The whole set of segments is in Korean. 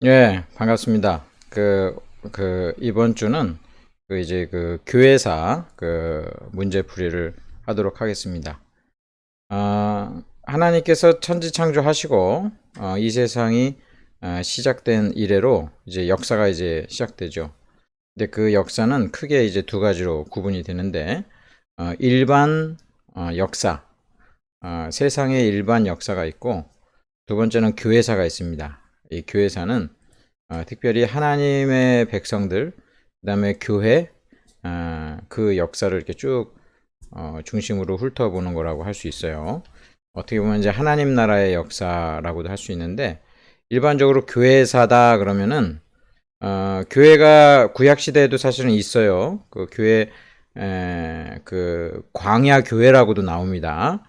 예, 반갑습니다. 이번 주는 교회사 문제풀이를 하도록 하겠습니다. 하나님께서 천지 창조하시고, 이 세상이 시작된 이래로 이제 역사가 이제 시작되죠. 근데 그 역사는 크게 이제 두 가지로 구분이 되는데, 일반 역사, 세상의 일반 역사가 있고, 두 번째는 교회사가 있습니다. 이 교회사는 특별히 하나님의 백성들, 그 다음에 교회, 그 역사를 이렇게 쭉 중심으로 훑어보는 거라고 할 수 있어요. 어떻게 보면 이제 하나님 나라의 역사라고도 할 수 있는데, 일반적으로 교회사다 그러면은 교회가 구약 시대에도 사실은 있어요. 그 교회 그 광야 교회라고도 나옵니다.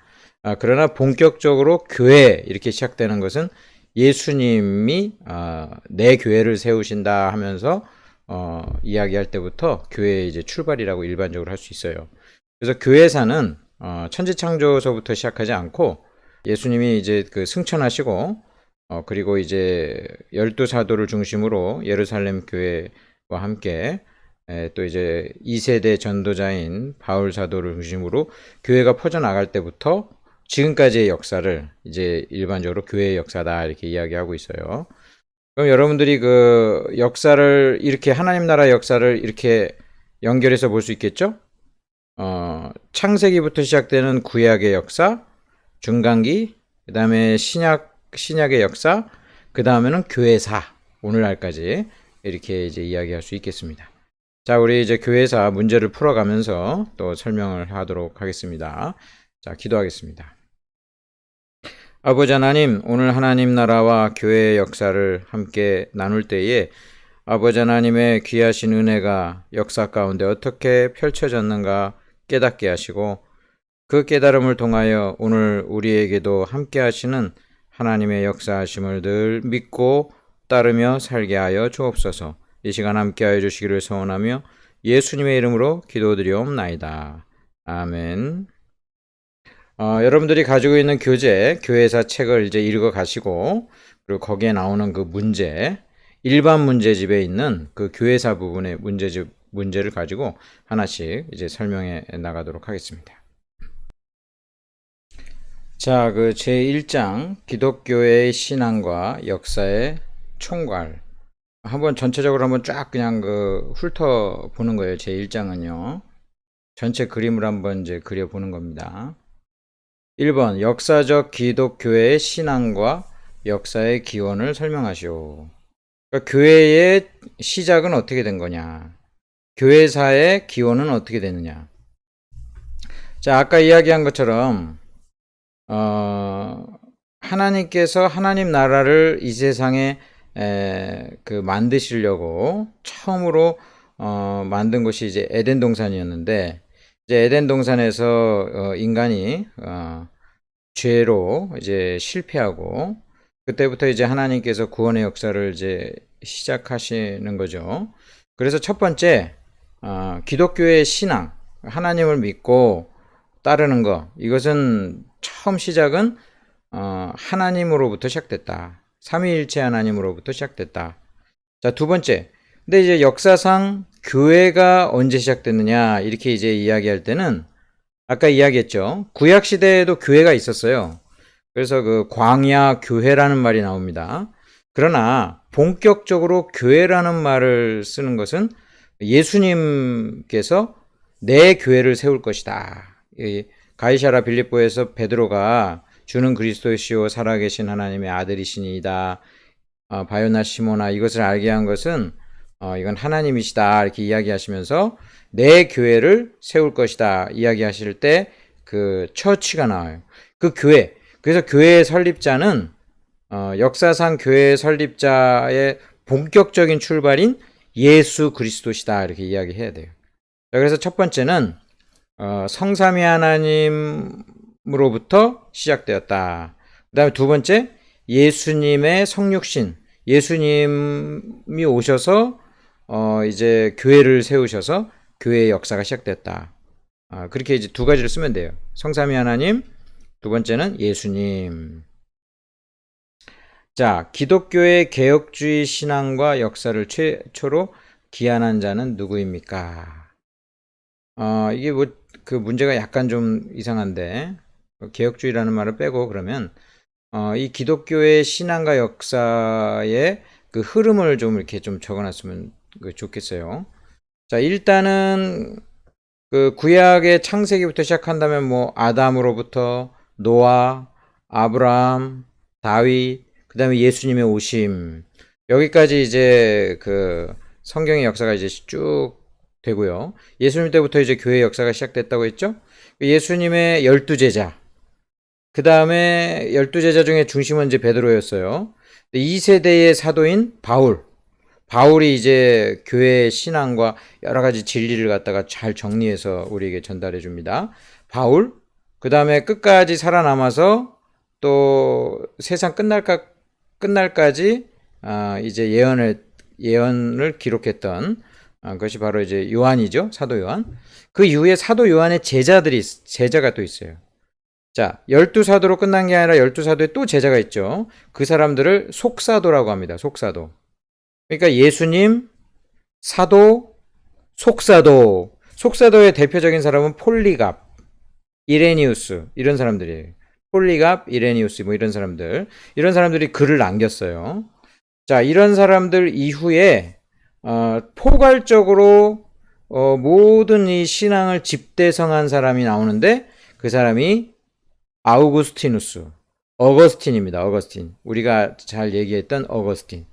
그러나 본격적으로 교회 이렇게 시작되는 것은 예수님이 내 교회를 세우신다 하면서 이야기할 때부터 교회의 이제 출발이라고 일반적으로 할 수 있어요. 그래서 교회사는 천지창조서부터 시작하지 않고 예수님이 이제 그 승천하시고 그리고 이제 12사도를 중심으로 예루살렘 교회와 함께 또 이제 2세대 전도자인 바울 사도를 중심으로 교회가 퍼져나갈 때부터 지금까지의 역사를 이제 일반적으로 교회의 역사다 이렇게 이야기하고 있어요. 그럼 여러분들이 그 역사를 이렇게 하나님 나라 역사를 이렇게 연결해서 볼 수 있겠죠? 창세기부터 시작되는 구약의 역사, 중간기, 그 다음에 신약의 역사, 그 다음에는 교회사, 오늘날까지 이렇게 이제 이야기할 수 있겠습니다. 자, 우리 이제 교회사 문제를 풀어가면서 또 설명을 하도록 하겠습니다. 자, 기도하겠습니다. 아버지 하나님, 오늘 하나님 나라와 교회의 역사를 함께 나눌 때에 아버지 하나님의 귀하신 은혜가 역사 가운데 어떻게 펼쳐졌는가 깨닫게 하시고 그 깨달음을 통하여 오늘 우리에게도 함께 하시는 하나님의 역사하심을 늘 믿고 따르며 살게 하여 주옵소서. 이 시간 함께 하여 주시기를 소원하며 예수님의 이름으로 기도드리옵나이다. 아멘. 여러분들이 가지고 있는 교회사 책을 이제 읽어 가시고, 그리고 거기에 나오는 그 문제, 일반 문제집에 있는 그 교회사 부분의 문제를 가지고 하나씩 이제 설명해 나가도록 하겠습니다. 자, 그 제1장, 기독교의 신앙과 역사의 총괄. 한번 전체적으로 한번 쫙 그냥 훑어보는 거예요. 제1장은요. 전체 그림을 한번 이제 그려보는 겁니다. 1번 역사적 기독교의 신앙과 역사의 기원을 설명하시오. 그러니까 교회의 시작은 어떻게 된 거냐? 교회사의 기원은 어떻게 되느냐? 자, 아까 이야기한 것처럼 하나님께서 하나님 나라를 이 세상에 만드시려고 처음으로 만든 것이 이제 에덴 동산이었는데, 이제 에덴 동산에서 인간이 죄로 이제 실패하고 그때부터 이제 하나님께서 구원의 역사를 이제 시작하시는 거죠. 그래서 첫 번째 기독교의 신앙, 하나님을 믿고 따르는 거, 이것은 처음 시작은 하나님으로부터 시작됐다. 삼위일체 하나님으로부터 시작됐다. 자, 두 번째. 근데 이제 역사상 교회가 언제 시작됐느냐 이렇게 이제 이야기할 때는 아까 이야기했죠. 구약 시대에도 교회가 있었어요. 그래서 그 광야 교회라는 말이 나옵니다. 그러나 본격적으로 교회라는 말을 쓰는 것은 예수님께서 내 교회를 세울 것이다. 가이사라 빌립보에서 베드로가 주는 그리스도시요 살아계신 하나님의 아들이시니이다. 바요나 시모나 이것을 알게 한 것은 이건 하나님이시다 이렇게 이야기하시면서 내 교회를 세울 것이다 이야기하실 때 그 처치가 나와요. 그 교회. 그래서 교회의 설립자는 역사상 교회의 설립자의 본격적인 출발인 예수 그리스도시다 이렇게 이야기해야 돼요. 그래서 첫 번째는 성삼위 하나님으로부터 시작되었다. 그 다음에 두 번째 예수님의 성육신, 예수님이 오셔서 이제 교회를 세우셔서 교회의 역사가 시작됐다. 그렇게 이제 두 가지를 쓰면 돼요. 성삼위 하나님, 두 번째는 예수님. 자, 기독교의 개혁주의 신앙과 역사를 최초로 기한한 자는 누구입니까? 이게 뭐 그 문제가 약간 좀 이상한데 개혁주의라는 말을 빼고 그러면 이 기독교의 신앙과 역사의 그 흐름을 좀 이렇게 좀 적어놨으면 좋겠어요. 자, 일단은 그 구약의 창세기부터 시작한다면 뭐 아담으로부터 노아, 아브라함, 다윗, 그다음에 예수님의 오심 여기까지 이제 그 성경의 역사가 이제 쭉 되고요. 예수님 때부터 이제 교회 역사가 시작됐다고 했죠. 예수님의 12제자 그 다음에 12제자 중에 중심은 이제 베드로였어요. 2세대의 사도인 바울이 이제 교회의 신앙과 여러 가지 진리를 갖다가 잘 정리해서 우리에게 전달해 줍니다. 바울, 그 다음에 끝까지 살아남아서 또 세상 끝날까지 이제 예언을 기록했던 그것이 바로 이제 요한이죠. 사도 요한. 그 이후에 사도 요한의 제자가 또 있어요. 자, 12사도로 끝난 게 아니라 12사도에 또 제자가 있죠. 그 사람들을 속사도라고 합니다. 속사도. 그러니까 예수님, 사도, 속사도. 속사도의 대표적인 사람은 폴리갑, 이레니우스 이런 사람들이에요. 폴리갑, 이레니우스 뭐 이런 사람들이 글을 남겼어요. 자, 이런 사람들 이후에 포괄적으로 모든 이 신앙을 집대성한 사람이 나오는데 그 사람이 어거스틴입니다. 어거스틴. 우리가 잘 얘기했던 어거스틴.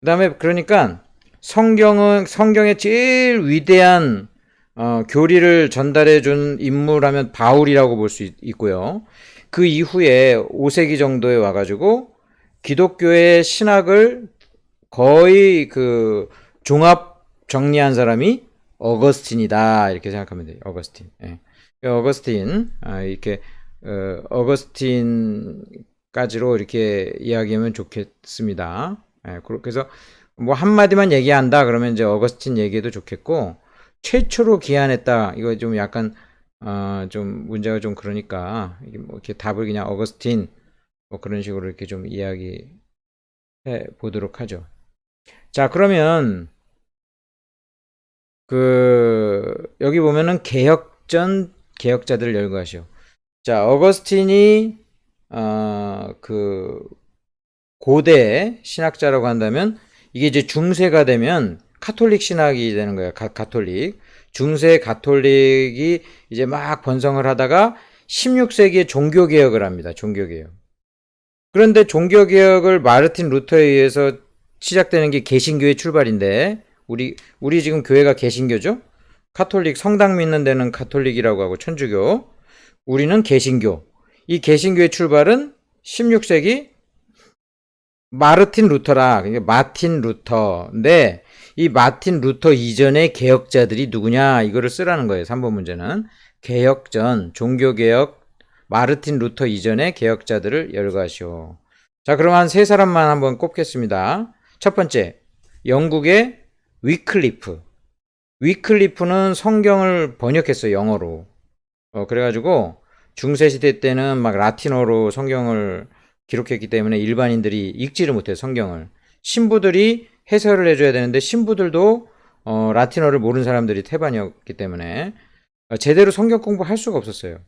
그 다음에 그러니까 성경의 제일 위대한 교리를 전달해 준 인물하면 바울이라고 볼 수 있고요. 그 이후에 5세기 정도에 와가지고 기독교의 신학을 거의 그 종합 정리한 사람이 어거스틴이다 이렇게 생각하면 돼요. 어거스틴. 예. 이렇게 어거스틴까지로 이렇게 이야기하면 좋겠습니다. 예, 그래서 뭐 한마디만 얘기한다 그러면 이제 어거스틴 얘기해도 좋겠고 최초로 기한했다 이거 좀 약간 좀 문제가 좀 그러니까 이게 뭐 이렇게 답을 그냥 어거스틴 뭐 그런 식으로 이렇게 좀 이야기해 보도록 하죠. 자, 그러면 여기 보면은 개혁자들을 열거하시오. 자, 어거스틴이 고대 신학자라고 한다면 이게 이제 중세가 되면 카톨릭 신학이 되는 거예요. 가톨릭. 중세 가톨릭이 이제 막 번성을 하다가 16세기에 종교개혁을 합니다. 종교개혁. 그런데 종교개혁을 마르틴 루터에 의해서 시작되는 게 개신교의 출발인데 우리 지금 교회가 개신교죠? 카톨릭 성당 믿는 데는 가톨릭이라고 하고 천주교. 우리는 개신교. 이 개신교의 출발은 16세기 마르틴 루터인데 이 마틴 루터 이전의 개혁자들이 누구냐 이거를 쓰라는 거예요. 3번 문제는 개혁전 종교개혁 마르틴 루터 이전의 개혁자들을 열거하시오. 자, 그럼 한 세 사람만 한번 꼽겠습니다. 첫 번째 영국의 위클리프는 성경을 번역했어요. 영어로. 그래가지고 중세시대 때는 막 라틴어로 성경을 기록했기 때문에 일반인들이 읽지를 못해요. 성경을. 신부들이 해설을 해줘야 되는데 신부들도 라틴어를 모르는 사람들이 태반이었기 때문에 제대로 성경 공부할 수가 없었어요.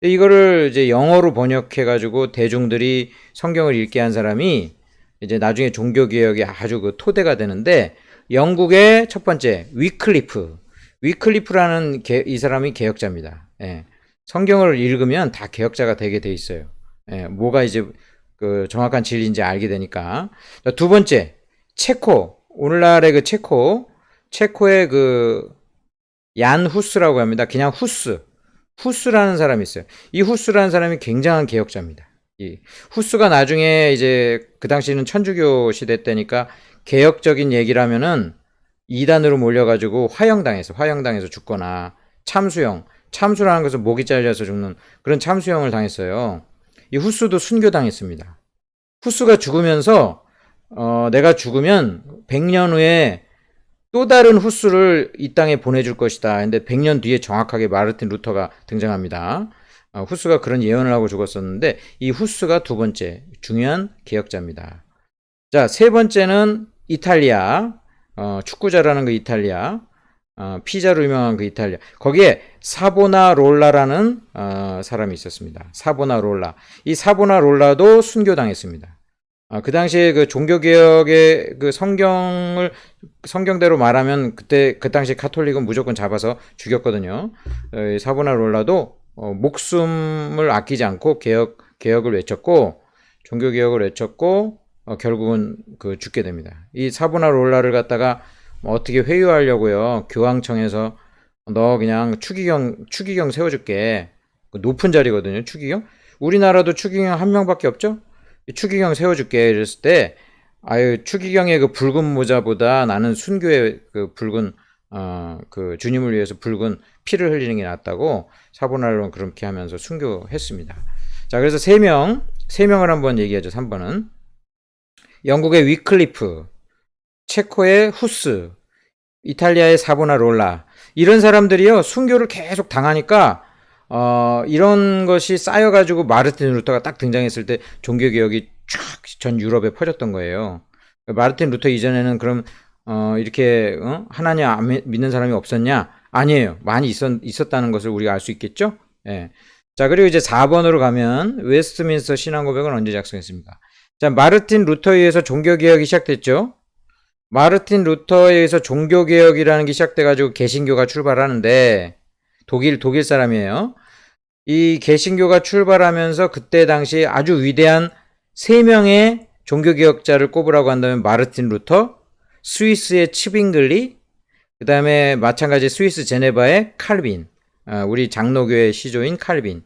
이거를 이제 영어로 번역해가지고 대중들이 성경을 읽게 한 사람이 이제 나중에 종교개혁의 아주 그 토대가 되는데 영국의 첫 번째 위클리프라는 이 사람이 개혁자입니다. 예. 성경을 읽으면 다 개혁자가 되게 돼 있어요. 예. 뭐가 이제 그 정확한 진리인지 알게 되니까. 두 번째 오늘날의 그 체코의 그 얀 후스라고 합니다. 그냥 후스라는 사람이 있어요. 이 후스라는 사람이 굉장한 개혁자입니다. 이 후스가 나중에 이제 그 당시에는 천주교 시대 때니까 개혁적인 얘기를 하면은 이단으로 몰려가지고 화형당해서 죽거나 참수라는 것은 목이 잘려서 죽는 그런 참수형을 당했어요. 이 후스도 순교당했습니다. 후스가 죽으면서 내가 죽으면 100년 후에 또 다른 후스를 이 땅에 보내줄 것이다. 근데 100년 뒤에 정확하게 마르틴 루터가 등장합니다. 후스가 그런 예언을 하고 죽었었는데 이 후스가 두 번째 중요한 개혁자입니다. 자, 세 번째는 이탈리아. 축구 잘하는 그 이탈리아. 피자로 유명한 그 이탈리아. 거기에 사보나롤라라는 사람이 있었습니다. 사보나롤라. 이 사보나롤라도 순교당했습니다. 그 당시에 그 종교개혁의 그 성경대로 말하면 그 당시 카톨릭은 무조건 잡아서 죽였거든요. 사보나롤라도 목숨을 아끼지 않고 개혁을 외쳤고, 종교개혁을 외쳤고, 결국은 그 죽게 됩니다. 이 사보나롤라를 갖다가 어떻게 회유하려고요. 교황청에서 너 그냥 추기경 세워줄게. 높은 자리거든요. 추기경. 우리나라도 추기경 한 명밖에 없죠. 추기경 세워줄게. 이랬을 때 아유 추기경의 그 붉은 모자보다 나는 순교의 그 붉은 그 주님을 위해서 붉은 피를 흘리는 게 낫다고 사보나롤라는 그렇게 하면서 순교했습니다. 자, 그래서 세 명을 한번 얘기하죠. 3번은 영국의 위클리프, 체코의 후스, 이탈리아의 사보나롤라. 이런 사람들이요, 순교를 계속 당하니까, 이런 것이 쌓여가지고 마르틴 루터가 딱 등장했을 때 종교개혁이 쫙 전 유럽에 퍼졌던 거예요. 마르틴 루터 이전에는 그럼, 이렇게, 하나님 안 믿는 사람이 없었냐? 아니에요. 많이 있었다는 것을 우리가 알 수 있겠죠? 예. 자, 그리고 이제 4번으로 가면, 웨스트민스터 신앙고백은 언제 작성했습니까? 자, 마르틴 루터에 의해서 종교개혁이 시작됐죠. 마르틴 루터에 의해서 종교개혁이라는 게 시작돼가지고 개신교가 출발하는데, 독일 사람이에요. 이 개신교가 출발하면서 그때 당시 아주 위대한 3명의 종교개혁자를 꼽으라고 한다면 마르틴 루터, 스위스의 츠빙글리, 그 다음에 마찬가지 스위스 제네바의 칼빈, 우리 장로교의 시조인 칼빈.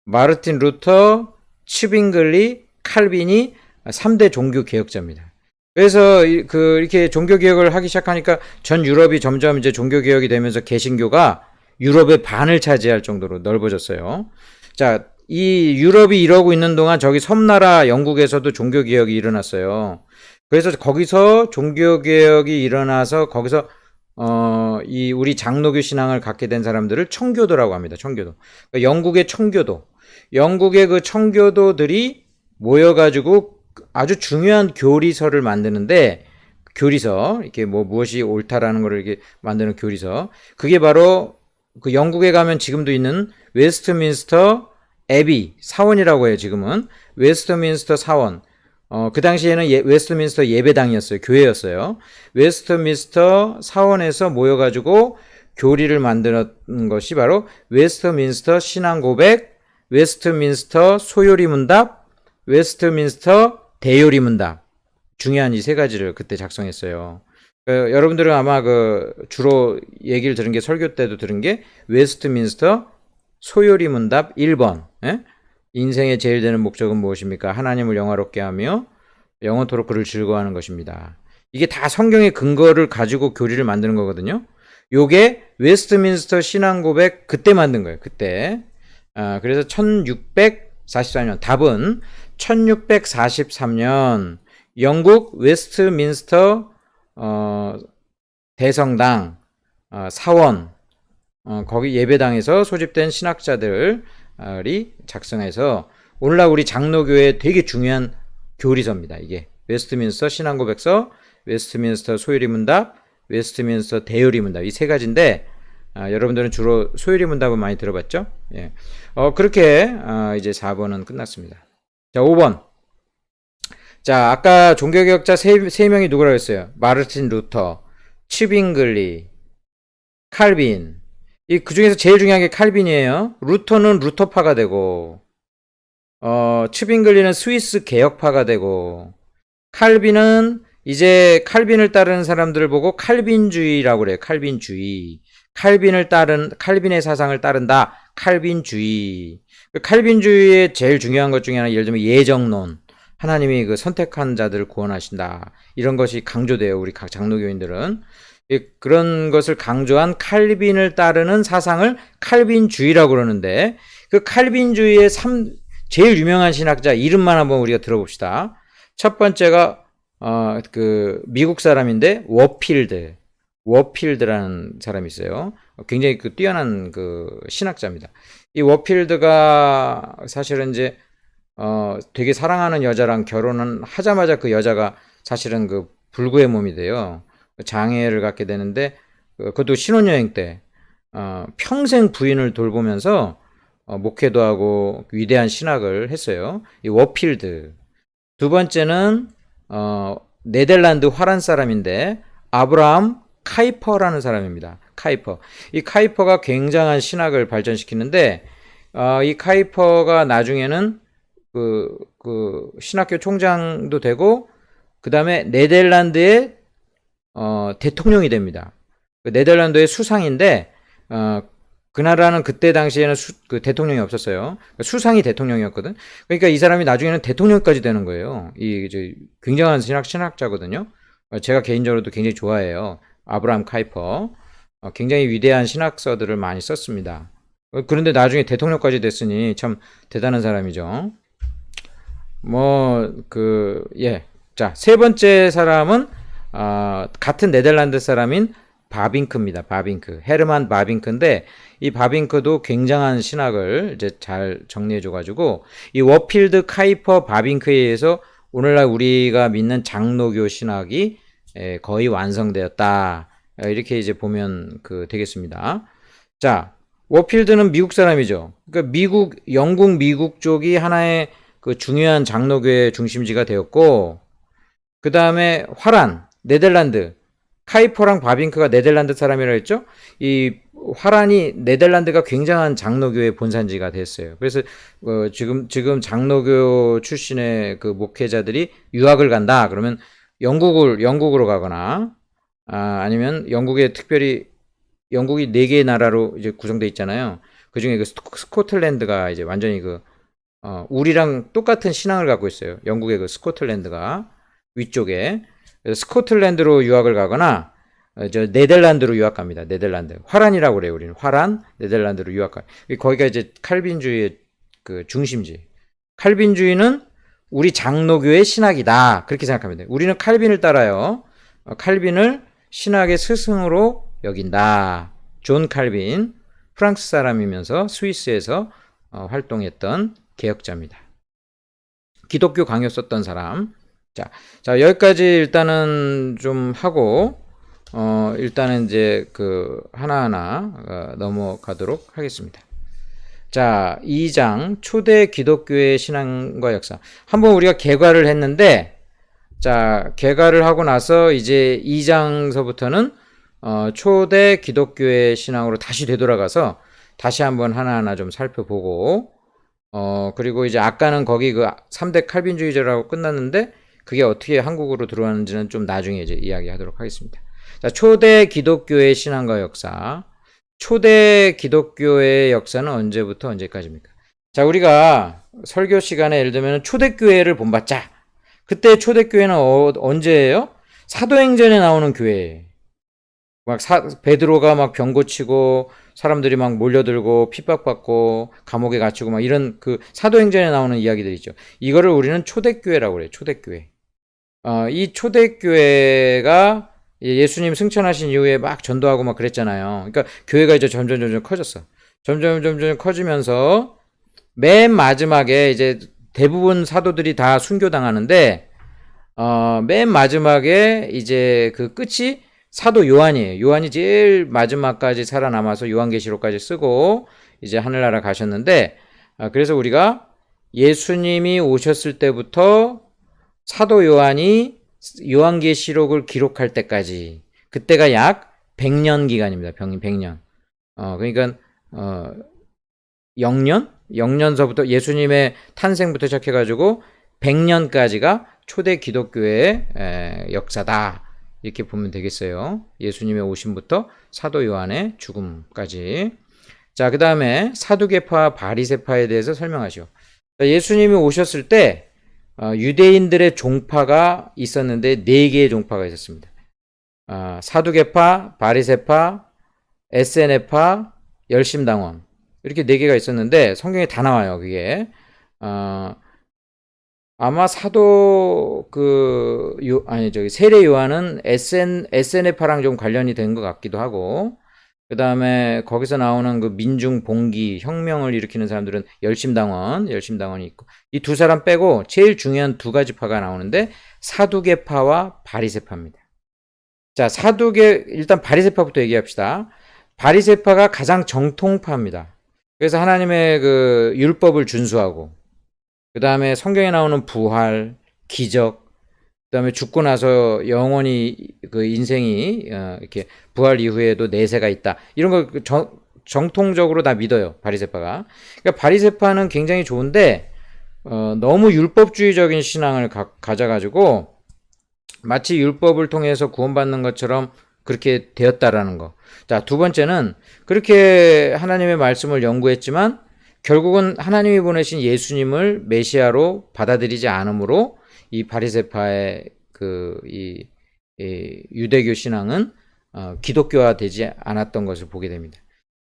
마르틴 루터, 츠빙글리, 칼빈이 3대 종교개혁자입니다. 그래서 이렇게 종교개혁을 하기 시작하니까 전 유럽이 점점 이제 종교개혁이 되면서 개신교가 유럽의 반을 차지할 정도로 넓어졌어요. 자, 이 유럽이 이러고 있는 동안 저기 섬나라 영국에서도 종교개혁이 일어났어요. 그래서 거기서 종교개혁이 일어나서 거기서 이 우리 장로교 신앙을 갖게 된 사람들을 청교도라고 합니다. 청교도. 그러니까 영국의 청교도. 영국의 그 청교도들이 모여가지고 아주 중요한 교리서를 만드는데, 교리서, 이렇게 뭐 무엇이 옳다라는 거를 이렇게 만드는 교리서. 그게 바로 그 영국에 가면 지금도 있는 웨스트민스터 애비, 사원이라고 해요, 지금은. 웨스트민스터 사원. 그 당시에는 웨스트민스터 예배당이었어요. 교회였어요. 웨스트민스터 사원에서 모여가지고 교리를 만드는 것이 바로 웨스트민스터 신앙고백, 웨스트민스터 소요리 문답, 웨스트민스터 대요리 문답. 중요한 이 세 가지를 그때 작성했어요. 여러분들은 아마 주로 얘기를 들은 게, 설교 때도 들은 게 웨스트민스터 소요리 문답 1번. 예? 인생의 제일 되는 목적은 무엇입니까? 하나님을 영화롭게 하며 영원토록 그를 즐거워하는 것입니다. 이게 다 성경의 근거를 가지고 교리를 만드는 거거든요. 요게 웨스트민스터 신앙고백 그때 만든 거예요. 그때. 그래서 1644년, 답은 1643년 영국 웨스트민스터 대성당 사원, 거기 예배당에서 소집된 신학자들이 작성해서 오늘날 우리 장로교회 되게 중요한 교리서입니다. 이게 웨스트민스터 신앙고백서, 웨스트민스터 소요리 문답, 웨스트민스터 대요리 문답, 이 세 가지인데 여러분들은 주로 소요리 문답은 많이 들어봤죠? 예. 그렇게 이제 4번은 끝났습니다. 자, 5번. 자, 아까 종교개혁자 세 명이 누구라고 했어요? 마르틴 루터, 츠빙글리, 칼빈. 그 중에서 제일 중요한 게 칼빈이에요. 루터는 루터파가 되고, 츠빙글리는 스위스 개혁파가 되고, 칼빈은 이제 칼빈을 따르는 사람들을 보고 칼빈주의라고 그래요. 칼빈주의. 칼빈의 사상을 따른다. 칼빈주의. 칼빈주의의 제일 중요한 것 중에 하나, 예를 들면 예정론. 하나님이 그 선택한 자들을 구원하신다. 이런 것이 강조돼요. 우리 각 장로교인들은. 그런 것을 강조한 칼빈을 따르는 사상을 칼빈주의라고 그러는데, 그 칼빈주의의 제일 유명한 신학자 이름만 한번 우리가 들어봅시다. 첫 번째가 미국 사람인데 워필드라는 사람이 있어요. 굉장히 뛰어난 신학자입니다. 이 워필드가 사실은 이제 되게 사랑하는 여자랑 결혼은 하자마자 그 여자가 사실은 그 불구의 몸이 돼요. 장애를 갖게 되는데 그것도 신혼여행 때 평생 부인을 돌보면서 목회도 하고 위대한 신학을 했어요. 이 워필드. 두 번째는 네덜란드 화란 사람인데 아브라함 카이퍼라는 사람입니다. 카이퍼. 이 카이퍼가 굉장한 신학을 발전시키는데 이 카이퍼가 나중에는 그 신학교 총장도 되고 그 다음에 네덜란드의 대통령이 됩니다. 그 네덜란드의 수상인데 그 나라는 그때 당시에는 그 대통령이 없었어요. 수상이 대통령이었거든. 그러니까 이 사람이 나중에는 대통령까지 되는 거예요. 이 이제 굉장한 신학자거든요. 제가 개인적으로도 굉장히 좋아해요. 아브라함 카이퍼. 굉장히 위대한 신학서들을 많이 썼습니다. 그런데 나중에 대통령까지 됐으니 참 대단한 사람이죠. 자, 세 번째 사람은 같은 네덜란드 사람인 바빙크입니다. 바빙크. 헤르만 바빙크인데 이 바빙크도 굉장한 신학을 이제 잘 정리해 줘 가지고 이 워필드 카이퍼 바빙크에 의해서 오늘날 우리가 믿는 장로교 신학이 거의 완성되었다. 이렇게 이제 보면 되겠습니다. 자, 워필드는 미국 사람이죠. 그러니까 영국 미국 쪽이 하나의 그 중요한 장로교의 중심지가 되었고, 그 다음에 화란, 네덜란드, 카이퍼랑 바빙크가 네덜란드 사람이라 했죠? 이 화란이 네덜란드가 굉장한 장로교의 본산지가 됐어요. 그래서 지금 장로교 출신의 그 목회자들이 유학을 간다. 그러면 영국으로 가거나 아니면 영국이 4개의 나라로 이제 구성되어 있잖아요. 그 중에 그 스코틀랜드가 이제 완전히 우리랑 똑같은 신앙을 갖고 있어요. 영국의 그 스코틀랜드가 위쪽에. 그래서 스코틀랜드로 유학을 가거나 네덜란드로 유학 갑니다. 네덜란드. 화란이라고 그래요. 우리는 화란, 네덜란드로 유학 가. 거기가 이제 칼빈주의의 그 중심지. 칼빈주의는 우리 장로교의 신학이다. 그렇게 생각합니다. 우리는 칼빈을 따라요. 칼빈을 신학의 스승으로 여긴다. 존 칼빈, 프랑스 사람이면서 스위스에서 활동했던 개혁자입니다. 기독교 강요 썼던 사람. 자, 여기까지 일단은 좀 하고, 일단은 이제 하나하나 넘어가도록 하겠습니다. 자, 2장, 초대 기독교의 신앙과 역사. 한번 우리가 개괄을 했는데, 자, 개괄을 하고 나서 이제 2장서부터는 초대 기독교의 신앙으로 다시 되돌아가서 다시 한번 하나하나 좀 살펴보고, 그리고 이제 아까는 거기 3대 칼빈주의자라고 끝났는데, 그게 어떻게 한국으로 들어왔는지는 좀 나중에 이제 이야기하도록 하겠습니다. 자, 초대 기독교의 신앙과 역사. 초대 기독교의 역사는 언제부터 언제까지입니까? 자, 우리가 설교 시간에 예를 들면 초대교회를 본받자. 그때 초대교회는 언제예요? 사도행전에 나오는 교회. 베드로가 막 병 고치고 사람들이 막 몰려들고 핍박받고 감옥에 갇히고 막 이런 사도행전에 나오는 이야기들 있죠. 이거를 우리는 초대교회라고 그래요. 초대교회. 이 초대교회가 예수님 승천하신 이후에 막 전도하고 막 그랬잖아요. 그러니까 교회가 이제 점점 커졌어. 점점 커지면서 맨 마지막에 이제 대부분 사도들이 다 순교당하는데 맨 마지막에 이제 끝이 사도 요한이에요. 요한이 제일 마지막까지 살아남아서 요한계시록까지 쓰고 이제 하늘나라 가셨는데 그래서 우리가 예수님이 오셨을 때부터 사도 요한이 요한계시록을 기록할 때까지 그때가 약 100년 기간입니다. 100년. 그러니까 0년서부터 예수님의 탄생부터 시작해가지고 100년까지가 초대 기독교의 역사다. 이렇게 보면 되겠어요. 예수님의 오심부터 사도 요한의 죽음까지. 자, 그 다음에 사두개파, 바리새파에 대해서 설명하시오. 예수님이 오셨을 때 유대인들의 종파가 있었는데 4개의 종파가 있었습니다. 사두개파, 바리새파, 에세네파, 열심당원 이렇게 4개가 있었는데 성경에 다 나와요. 그게 아마 세례 요한은 에세네파랑 좀 관련이 된 것 같기도 하고 그 다음에 거기서 나오는 민중 봉기 혁명을 일으키는 사람들은 열심당원이 있고 이 두 사람 빼고 제일 중요한 2가지 파가 나오는데 사두개파와 바리새파입니다. 자, 일단 바리새파부터 얘기합시다. 바리새파가 가장 정통파입니다. 그래서 하나님의 그 율법을 준수하고, 그 다음에 성경에 나오는 부활, 기적, 그 다음에 죽고 나서 영원히 그 인생이 이렇게 부활 이후에도 내세가 있다. 이런 걸 정통적으로 다 믿어요. 바리새파가. 그러니까 바리새파는 굉장히 좋은데 너무 율법주의적인 신앙을 가져가지고 마치 율법을 통해서 구원받는 것처럼 그렇게 되었다라는 거. 자, 두 번째는 그렇게 하나님의 말씀을 연구했지만 결국은 하나님이 보내신 예수님을 메시아로 받아들이지 않으므로 이 바리새파의 이 유대교 신앙은 기독교화 되지 않았던 것을 보게 됩니다.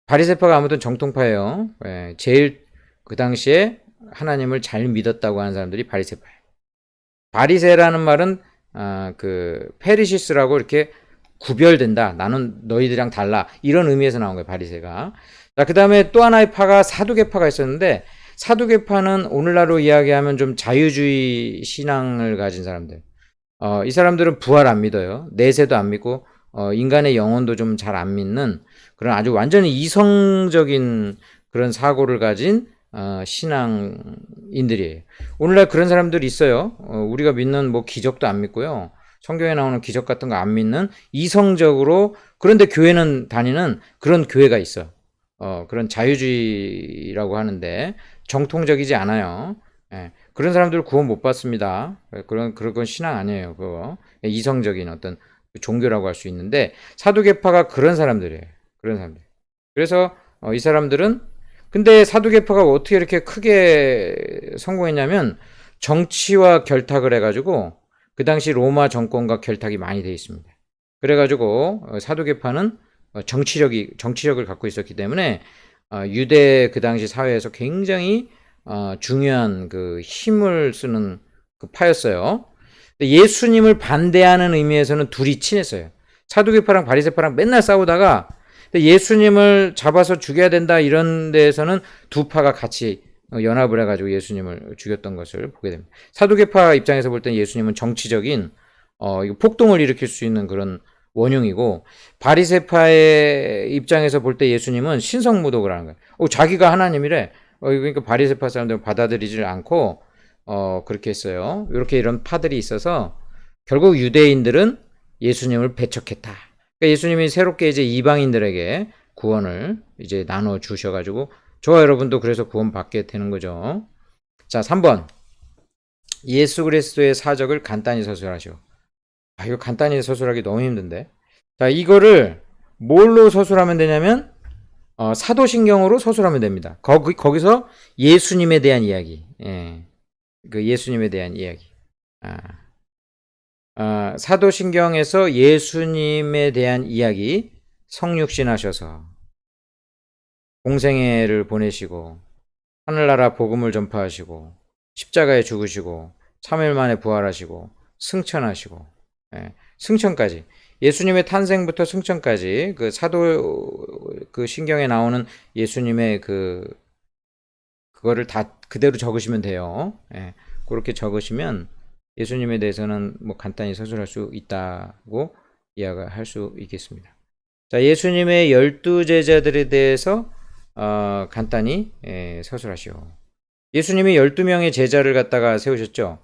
바리새파가 아무튼 정통파예요. 제일 그 당시에 하나님을 잘 믿었다고 하는 사람들이 바리새파예요. 바리새라는 말은 그 페리시스라고 이렇게 구별된다. 나는 너희들이랑 달라. 이런 의미에서 나온 거예요, 바리새가. 자, 그 다음에 또 하나의 파가 사두개파가 있었는데, 사두개파는 오늘날로 이야기하면 좀 자유주의 신앙을 가진 사람들. 이 사람들은 부활 안 믿어요. 내세도 안 믿고, 인간의 영혼도 좀 잘 안 믿는 그런 아주 완전히 이성적인 그런 사고를 가진 신앙인들이에요. 오늘날 그런 사람들이 있어요. 우리가 믿는 뭐 기적도 안 믿고요. 성경에 나오는 기적 같은 거 안 믿는 이성적으로, 그런데 교회는 다니는 그런 교회가 있어. 그런 자유주의라고 하는데 정통적이지 않아요. 예, 그런 사람들 구원 못 받습니다. 그런 신앙 아니에요. 그거 이성적인 어떤 종교라고 할 수 있는데, 사두개파가 그런 사람들이에요. 그런 사람들. 그래서 이 사람들은, 근데 사두개파가 어떻게 이렇게 크게 성공했냐면 정치와 결탁을 해가지고 그 당시 로마 정권과 결탁이 많이 돼 있습니다. 그래가지고 사두개파는 정치력을 갖고 있었기 때문에 유대 그 당시 사회에서 굉장히 중요한 그 힘을 쓰는 그 파였어요. 예수님을 반대하는 의미에서는 둘이 친했어요. 사두개파랑 바리새파랑 맨날 싸우다가 예수님을 잡아서 죽여야 된다 이런 데에서는 두 파가 같이 연합을 해가지고 예수님을 죽였던 것을 보게 됩니다. 사두개파 입장에서 볼 때는 예수님은 정치적인 폭동을 일으킬 수 있는 그런 원흉이고, 바리새파의 입장에서 볼 때 예수님은 신성모독을 하는 거예요. 자기가 하나님이래. 그러니까 바리새파 사람들은 받아들이질 않고 그렇게 했어요. 이렇게 이런 파들이 있어서 결국 유대인들은 예수님을 배척했다. 그러니까 예수님이 새롭게 이제 이방인들에게 구원을 이제 나눠 주셔가지고 저와 여러분도 그래서 구원받게 되는 거죠. 자, 3번. 예수 그리스도의 사적을 간단히 서술하시오. 이거 간단히 서술하기 너무 힘든데. 자, 이거를 뭘로 서술하면 되냐면 사도신경으로 서술하면 됩니다. 거기서 예수님에 대한 이야기. 예. 그 예수님에 대한 이야기. 사도신경에서 예수님에 대한 이야기, 성육신 하셔서 공생애를 보내시고 하늘나라 복음을 전파하시고 십자가에 죽으시고 3일 만에 부활하시고 승천하시고, 승천까지, 예수님의 탄생부터 승천까지 그 사도 그 신경에 나오는 예수님의 그거를 다 그대로 적으시면 돼요. 그렇게 적으시면 예수님에 대해서는 뭐 간단히 서술할 수 있다고 이야기할 수 있겠습니다. 자, 예수님의 12제자들에 대해서 간단히 서술하시오. 예수님이 12명의 제자를 갖다가 세우셨죠.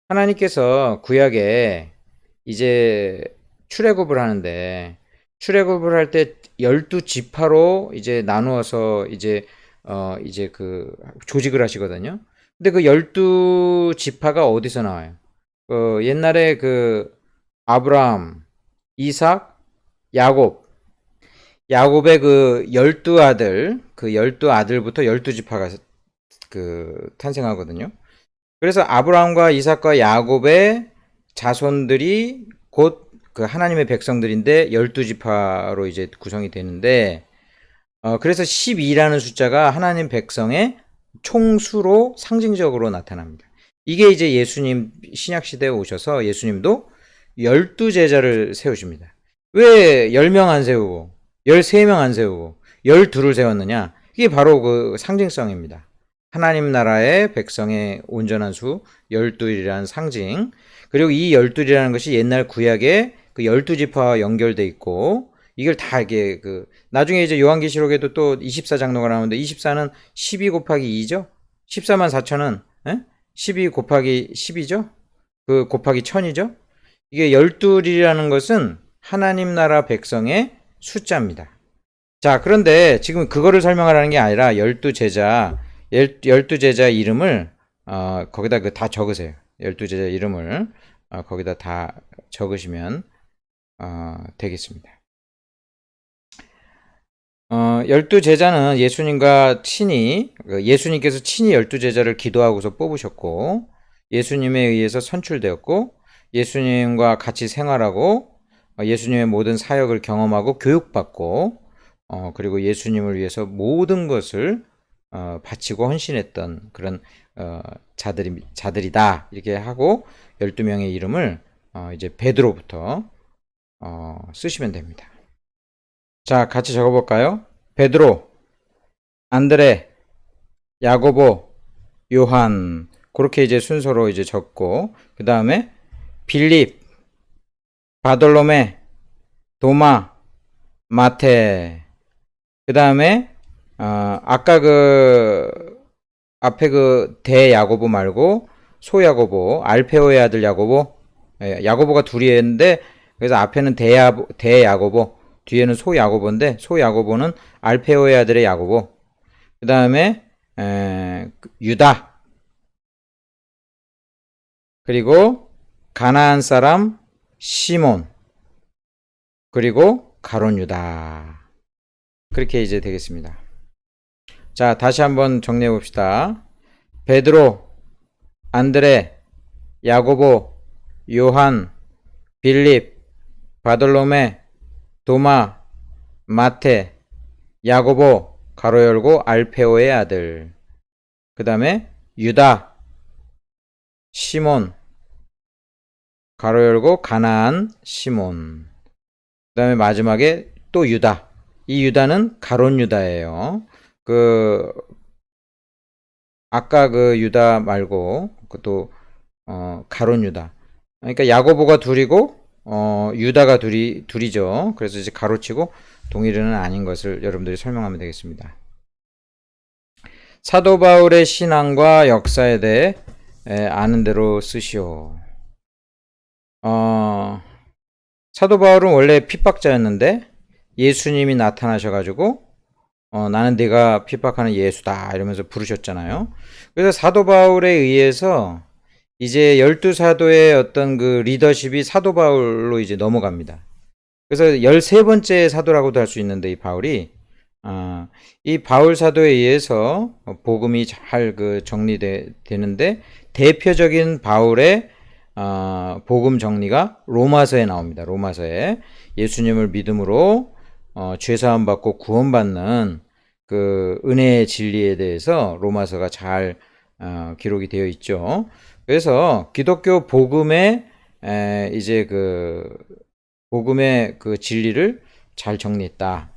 하나님께서 구약에 이제 출애굽을 하는데, 출애굽을 할 때 12지파로 이제 나누어서 이제 그 조직을 하시거든요. 근데 그 12지파가 어디서 나와요? 옛날에 그 아브라함, 이삭, 야곱의 그 12아들, 그 12아들부터 12지파가 그 탄생하거든요. 그래서 아브라함과 이삭과 야곱의 자손들이 곧 그 하나님의 백성들인데 12지파로 이제 구성이 되는데, 그래서 12라는 숫자가 하나님 백성의 총수로 상징적으로 나타납니다. 이게 이제 예수님 신약시대에 오셔서 예수님도 12제자를 세우십니다. 왜 10명 안 세우고 13명 안 세우고 12를 세웠느냐? 이게 바로 그 상징성입니다. 하나님 나라의 백성의 온전한 수 12일이라는 상징. 그리고 이 12일이라는 것이 옛날 구약의 그 12지파와 연결돼 있고, 이걸 다 이게 나중에 이제 요한계시록에도 또 24장로가 나오는데 24는 12 곱하기 2죠? 14만 4천은 12 곱하기 10이죠? 그 곱하기 1000이죠? 이게 12일이라는 것은 하나님 나라 백성의 숫자입니다. 자, 그런데 지금 그거를 설명하라는 게 아니라 12제자 이름을 거기다 다 적으세요. 12제자 이름을 거기다 다 적으시면 되겠습니다. 12제자는 예수님과 친히, 예수님께서 친히 12제자를 기도하고서 뽑으셨고, 예수님에 의해서 선출되었고, 예수님과 같이 생활하고, 예수님의 모든 사역을 경험하고 교육받고, 그리고 예수님을 위해서 모든 것을 바치고 헌신했던 그런 자들이다. 이렇게 하고 12명의 이름을 이제 베드로부터 쓰시면 됩니다. 자, 같이 적어볼까요? 베드로, 안드레, 야고보, 요한. 그렇게 이제 순서로 이제 적고, 그 다음에 빌립, 바돌로메, 도마, 마테. 그 다음에 아까 앞에 대야고보 말고 소야고보, 알페오의 아들 야고보. 야고보가 둘이었는데, 그래서 앞에는 대야고보, 뒤에는 소야고보인데, 소야고보는 알페오의 아들의 야고보. 그 다음에 유다, 그리고 가나안 사람 시몬, 그리고 가룟 유다. 그렇게 이제 되겠습니다. 자, 다시 한번 정리해 봅시다. 베드로, 안드레, 야고보, 요한, 빌립, 바돌로메, 도마, 마테, 야고보, 가로 열고 알페오의 아들. 그 다음에 유다, 시몬, 가로 열고 가나안 시몬. 그 다음에 마지막에 또 유다. 이 유다는 가룟 유다예요. 아까 유다 말고 또 가룟 유다. 그러니까 야고보가 둘이고 유다가 둘이죠. 그래서 이제 가로치고 동일은 아닌 것을 여러분들이 설명하면 되겠습니다. 사도 바울의 신앙과 역사에 대해 아는 대로 쓰시오. 사도 바울은 원래 핍박자였는데 예수님이 나타나셔가지고 나는 네가 핍박하는 예수다 이러면서 부르셨잖아요. 그래서 사도 바울에 의해서 이제 12사도의 어떤 리더십이 사도 바울로 이제 넘어갑니다. 그래서 13번째 사도라고도 할 수 있는데 이 바울이 이 바울 사도에 의해서 복음이 잘 정리되는데 대표적인 바울의 복음 정리가 로마서에 나옵니다. 로마서에 예수님을 믿음으로 죄사함 받고 구원받는 은혜의 진리에 대해서 로마서가 잘 기록이 되어 있죠. 그래서 기독교 복음의 이제 복음의 진리를 잘 정리했다.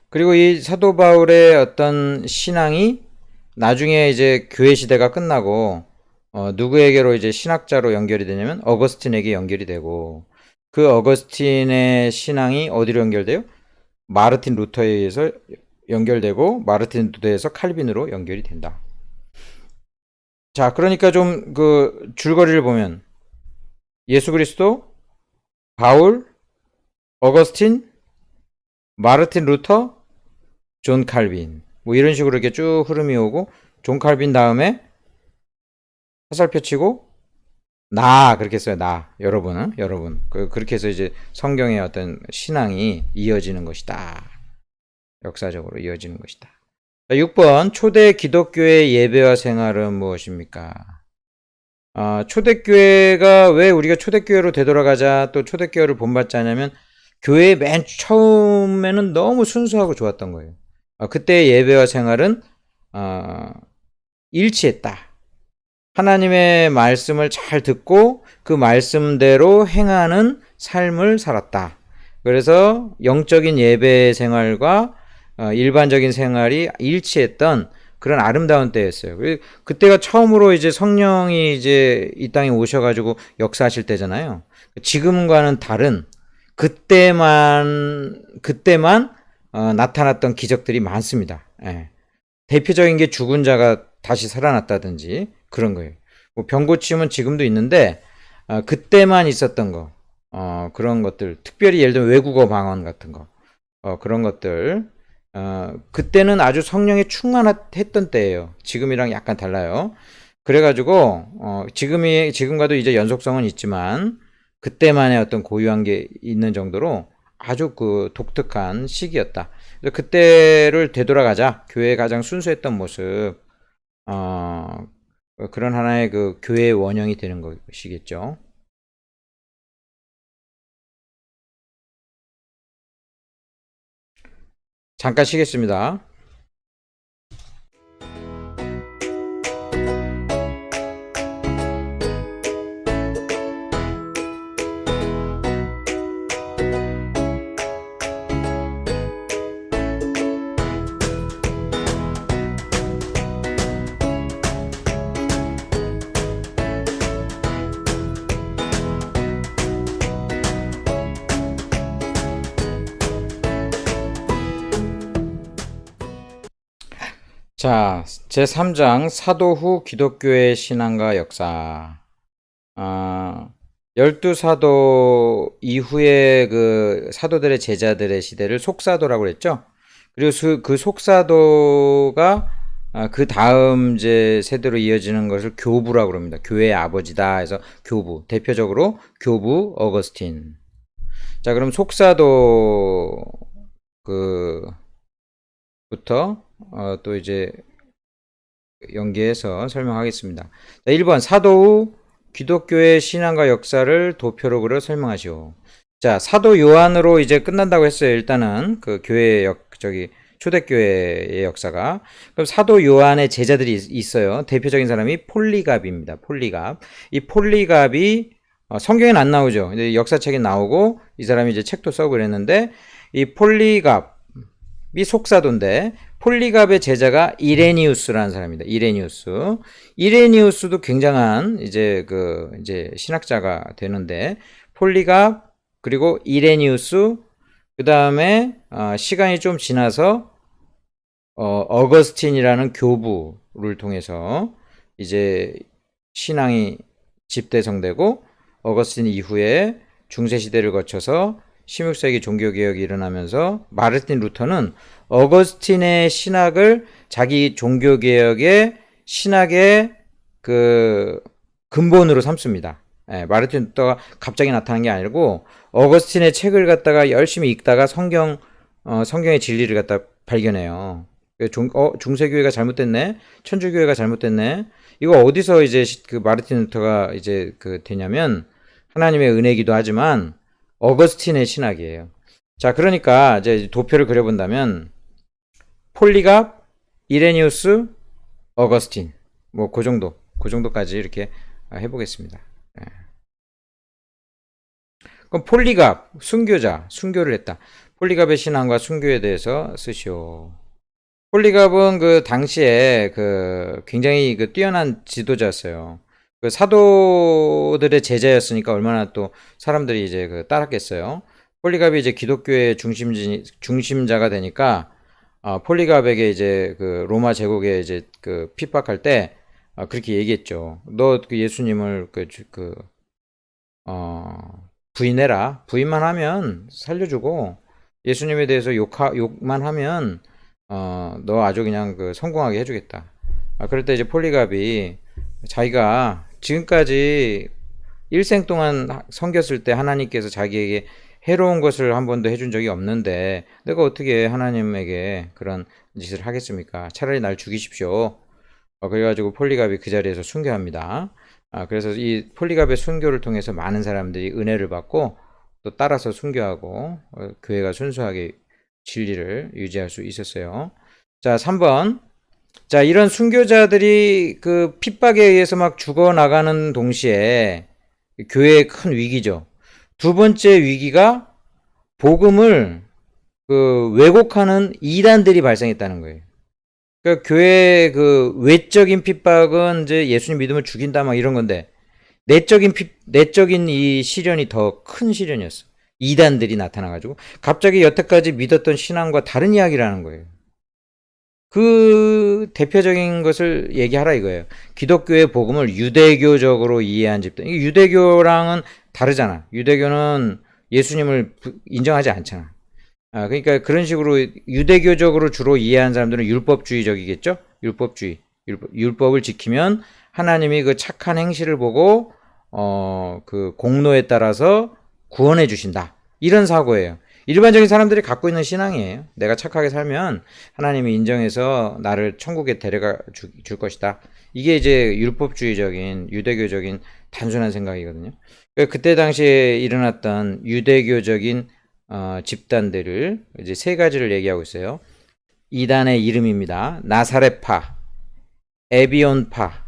그리고 이 사도 바울의 어떤 신앙이 나중에 이제 교회 시대가 끝나고 누구에게로 이제 신학자로 연결이 되냐면 어거스틴에게 연결이 되고, 그 어거스틴의 신앙이 어디로 연결돼요? 마르틴 루터에 의해서 연결되고, 마르틴 루터에서 칼빈으로 연결이 된다. 자, 그러니까 좀 줄거리를 보면 예수 그리스도, 바울, 어거스틴, 마르틴 루터, 존 칼빈, 뭐 이런 식으로 이렇게 쭉 흐름이 오고, 존 칼빈 다음에 화살표 치고 그렇게 써요. 여러분. 그렇게 해서 이제 성경의 어떤 신앙이 이어지는 것이다. 역사적으로 이어지는 것이다. 6번, 초대 기독교의 예배와 생활은 무엇입니까? 초대교회가 왜 우리가 초대교회로 되돌아가자, 또 초대교회를 본받자 하냐면, 교회 맨 처음에는 너무 순수하고 좋았던 거예요. 그때의 예배와 생활은 일치했다. 하나님의 말씀을 잘 듣고 그 말씀대로 행하는 삶을 살았다. 그래서 영적인 예배 생활과 일반적인 생활이 일치했던 그런 아름다운 때였어요. 그때가 처음으로 이제 성령이 이제 이 땅에 오셔가지고 역사하실 때잖아요. 지금과는 다른 그때만 나타났던 기적들이 많습니다. 예. 대표적인 게 죽은 자가 다시 살아났다든지 그런 거예요. 뭐 병 고침은 지금도 있는데 그때만 있었던 거, 그런 것들, 특별히 예를 들면 외국어 방언 같은 거, 그런 것들, 그때는 아주 성령에 충만했던 때예요. 지금이랑 약간 달라요. 그래가지고 지금과도 이제 연속성은 있지만 그때만의 어떤 고유한 게 있는 정도로 아주 그 독특한 시기였다. 그래서 그때를 되돌아가자. 교회의 가장 순수했던 모습, 그런 하나의 그 교회의 원형이 되는 것이겠죠. 잠깐 쉬겠습니다. 자, 제3장 사도 후 기독교의 신앙과 역사. 열두 사도 이후에 그 사도들의 제자들의 시대를 속사도라고 그랬죠. 그리고 그 속사도가 그 다음 이제 세대로 이어지는 것을 교부라고 합니다. 교회의 아버지다 해서 교부. 대표적으로 교부 어거스틴. 자, 그럼 속사도 부터 또 이제 연계해서 설명하겠습니다. 자, 1번 사도 후 기독교의 신앙과 역사를 도표로 그려 설명하시오. 자, 사도 요한으로 이제 끝난다고 했어요. 일단은 그 교회의 초대교회의 역사가. 그럼 사도 요한의 제자들이 있어요. 대표적인 사람이 폴리갑입니다. 폴리갑. 이 폴리갑이 성경엔 안 나오죠. 근데 역사책에 나오고 이 사람이 이제 책도 쓰고 그랬는데 이 폴리갑이 속사도인데 폴리갑의 제자가 이레니우스라는 사람입니다. 이레니우스도 굉장한 이제 신학자가 되는데 폴리갑 그리고 이레니우스 그 다음에 시간이 좀 지나서 어거스틴이라는 교부를 통해서 이제 신앙이 집대성되고 어거스틴 이후에 중세시대를 거쳐서 16세기 종교개혁이 일어나면서 마르틴 루터는 어거스틴의 신학을 자기 종교개혁의 신학의 그 근본으로 삼습니다. 마르틴 루터가 갑자기 나타난 게 아니고 어거스틴의 책을 갖다가 열심히 읽다가 성경의 진리를 갖다 발견해요. 중세교회가 잘못됐네, 천주교회가 잘못됐네. 이거 어디서 이제 그 마르틴 루터가 이제 되냐면 하나님의 은혜이기도 하지만 어거스틴의 신학이에요. 자, 그러니까 이제 도표를 그려본다면 폴리갑, 이레니우스, 어거스틴 뭐 그 정도까지 이렇게 해보겠습니다. 그럼 폴리갑, 순교를 했다. 폴리갑의 신앙과 순교에 대해서 쓰시오. 폴리갑은 그 당시에 굉장히 뛰어난 지도자였어요. 그 사도들의 제자였으니까 얼마나 또 사람들이 이제 따랐겠어요. 폴리갑이 이제 기독교의 중심자가 되니까 폴리갑에게 이제 로마 제국에 이제 핍박할 때 그렇게 얘기했죠. 너 예수님을 부인해라. 부인만 하면 살려주고 예수님에 대해서 욕만 하면 너 아주 그냥 성공하게 해주겠다. 그럴 때 이제 폴리갑이 자기가 지금까지 일생 동안 섬겼을 때 하나님께서 자기에게 해로운 것을 한 번도 해준 적이 없는데 내가 어떻게 하나님에게 그런 짓을 하겠습니까? 차라리 날 죽이십시오. 그래가지고 폴리갑이 그 자리에서 순교합니다. 그래서 이 폴리갑의 순교를 통해서 많은 사람들이 은혜를 받고 또 따라서 순교하고 교회가 순수하게 진리를 유지할 수 있었어요. 자, 3번. 자, 이런 순교자들이 핍박에 의해서 막 죽어나가는 동시에 교회의 큰 위기죠. 두 번째 위기가 복음을 그 왜곡하는 이단들이 발생했다는 거예요. 그러니까 교회 그 외적인 핍박은 이제 예수님 믿으면 죽인다 막 이런 건데 내적인 이 시련이 더 큰 시련이었어. 이단들이 나타나가지고 갑자기 여태까지 믿었던 신앙과 다른 이야기를 하는 거예요. 그 대표적인 것을 얘기하라 이거예요. 기독교의 복음을 유대교적으로 이해한 집단. 이게 유대교랑은 다르잖아. 유대교는 예수님을 인정하지 않잖아. 그러니까 그런 식으로 유대교적으로 주로 이해한 사람들은 율법주의적이겠죠? 율법을 지키면 하나님이 그 착한 행실을 보고 그 공로에 따라서 구원해 주신다. 이런 사고예요. 일반적인 사람들이 갖고 있는 신앙이에요. 내가 착하게 살면 하나님이 인정해서 나를 천국에 데려가 줄 것이다. 이게 이제 율법주의적인 유대교적인 단순한 생각이거든요. 그때 당시에 일어났던 유대교적인 집단들을 이제 세 가지를 얘기하고 있어요. 이단의 이름입니다. 나사렛파, 에비온파,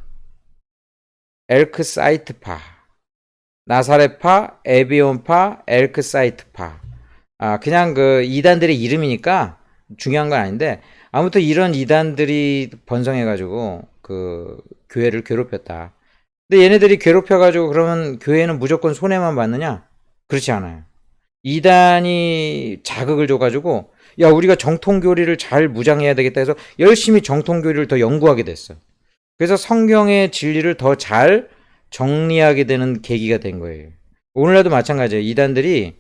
엘크사이트파. 나사렛파, 에비온파, 엘크사이트파. 그냥 그 이단들의 이름이니까 중요한 건 아닌데, 아무튼 이런 이단들이 번성해가지고 그 교회를 괴롭혔다. 근데 얘네들이 괴롭혀가지고 그러면 교회는 무조건 손해만 받느냐? 그렇지 않아요. 이단이 자극을 줘가지고, 야, 우리가 정통교리를 잘 무장해야 되겠다 해서 열심히 정통교리를 더 연구하게 됐어. 그래서 성경의 진리를 더 잘 정리하게 되는 계기가 된 거예요. 오늘날도 마찬가지예요. 이단들이